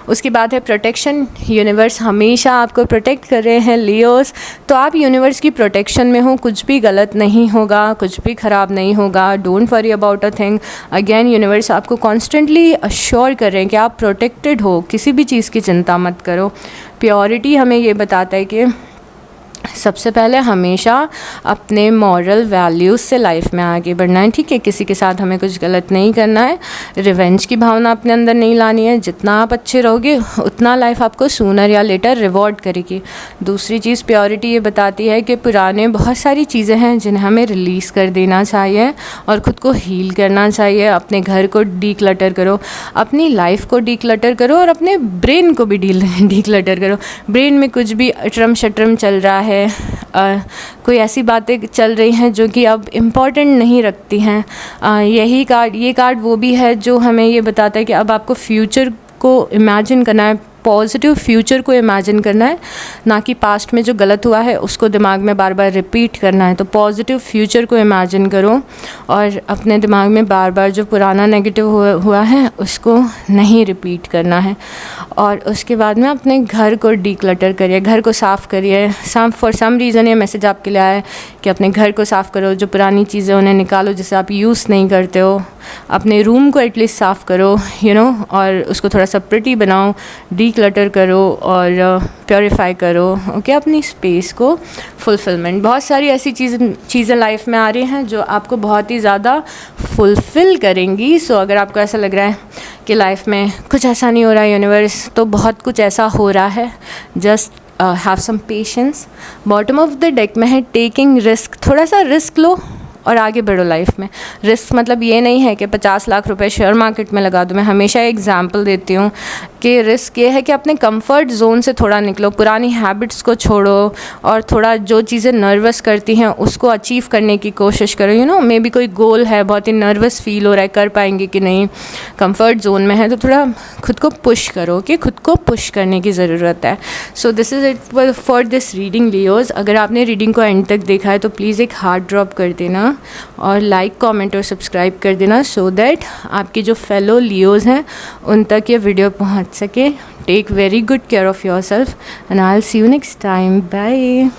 उसके बाद है प्रोटेक्शन। यूनिवर्स हमेशा आपको प्रोटेक्ट कर रहे हैं लियोस, तो आप यूनिवर्स की प्रोटेक्शन में हो। कुछ भी गलत नहीं होगा, कुछ भी ख़राब नहीं होगा। Don't worry about a thing. Again universe आपको कॉन्स्टेंटली अश्योर कर रहे हैं कि आप प्रोटेक्टेड हो, किसी भी चीज़ की चिंता मत करो। प्योरिटी हमें ये बताता है कि सबसे पहले हमेशा अपने मॉरल वैल्यूज़ से लाइफ में आगे बढ़ना है, ठीक है। किसी के साथ हमें कुछ गलत नहीं करना है। रिवेंज की भावना अपने अंदर नहीं लानी है। जितना आप अच्छे रहोगे उतना लाइफ आपको सूनर या लेटर रिवॉर्ड करेगी। दूसरी चीज़ प्योरिटी ये बताती है कि पुराने बहुत सारी चीज़ें हैं जिन्हें हमें रिलीज़ कर देना चाहिए और ख़ुद को हील करना चाहिए। अपने घर को डीक्लटर करो, अपनी लाइफ को डीक्लटर करो और अपने ब्रेन को भी डीक्लटर करो। ब्रेन में कुछ भी अटरम शटरम चल रहा है, कोई ऐसी बातें चल रही हैं जो कि अब इम्पॉर्टेंट नहीं रखती हैं। ये कार्ड वो भी है जो हमें ये बताता है कि अब आपको फ्यूचर को इमेजिन करना है, पॉजिटिव फ्यूचर को इमेजिन करना है, ना कि पास्ट में जो गलत हुआ है उसको दिमाग में बार बार रिपीट करना है। तो पॉजिटिव फ्यूचर को इमेजिन करो और अपने दिमाग में बार बार जो पुराना नेगेटिव हुआ है उसको नहीं रिपीट करना है। और उसके बाद में अपने घर को डीक्लटर करिए, घर को साफ़ करिए। फॉर सम रीज़न ये मैसेज आपके लिए आया है कि अपने घर को साफ़ करो, जो पुरानी चीज़ें उन्हें निकालो जिसे आप यूज़ नहीं करते हो। अपने रूम को एटलीस्ट साफ़ करो, और उसको थोड़ा सा प्रिटी बनाओ, डीक्लटर करो और प्योरीफाई करो, ओके। अपनी स्पेस को फुलफिलमेंट, बहुत सारी ऐसी चीज़ें लाइफ में आ रही हैं जो आपको बहुत ही ज़्यादा फुलफ़िल करेंगी। सो अगर आपको ऐसा लग रहा है कि लाइफ में कुछ ऐसा नहीं हो रहा है यूनिवर्स, तो बहुत कुछ ऐसा हो रहा है। Just have some patience. Bottom of the deck में है टेकिंग रिस्क। थोड़ा सा रिस्क लो और आगे बढ़ो लाइफ में। रिस्क मतलब ये नहीं है कि 50 लाख रुपए शेयर मार्केट में लगा दूँ। मैं हमेशा एग्जांपल देती हूँ कि रिस्क ये है कि अपने कंफर्ट जोन से थोड़ा निकलो, पुरानी हैबिट्स को छोड़ो और थोड़ा जो चीज़ें नर्वस करती हैं उसको अचीव करने की कोशिश करो। मे बी कोई गोल है, बहुत ही नर्वस फील हो रहा है, कर पाएंगे कि नहीं, कंफर्ट जोन में है, तो थोड़ा खुद को पुश करो कि खुद को पुश करने की ज़रूरत है। So this is it for this reading Leos. अगर आपने रीडिंग को एंड तक देखा है तो प्लीज़ एक हार्ट ड्रॉप कर देना और लाइक, कमेंट और सब्सक्राइब कर देना, सो दैट आपके जो फेलो लियोज़ हैं उन तक ये वीडियो पहुंच सके। Take very good care of yourself and I will see you next time. Bye.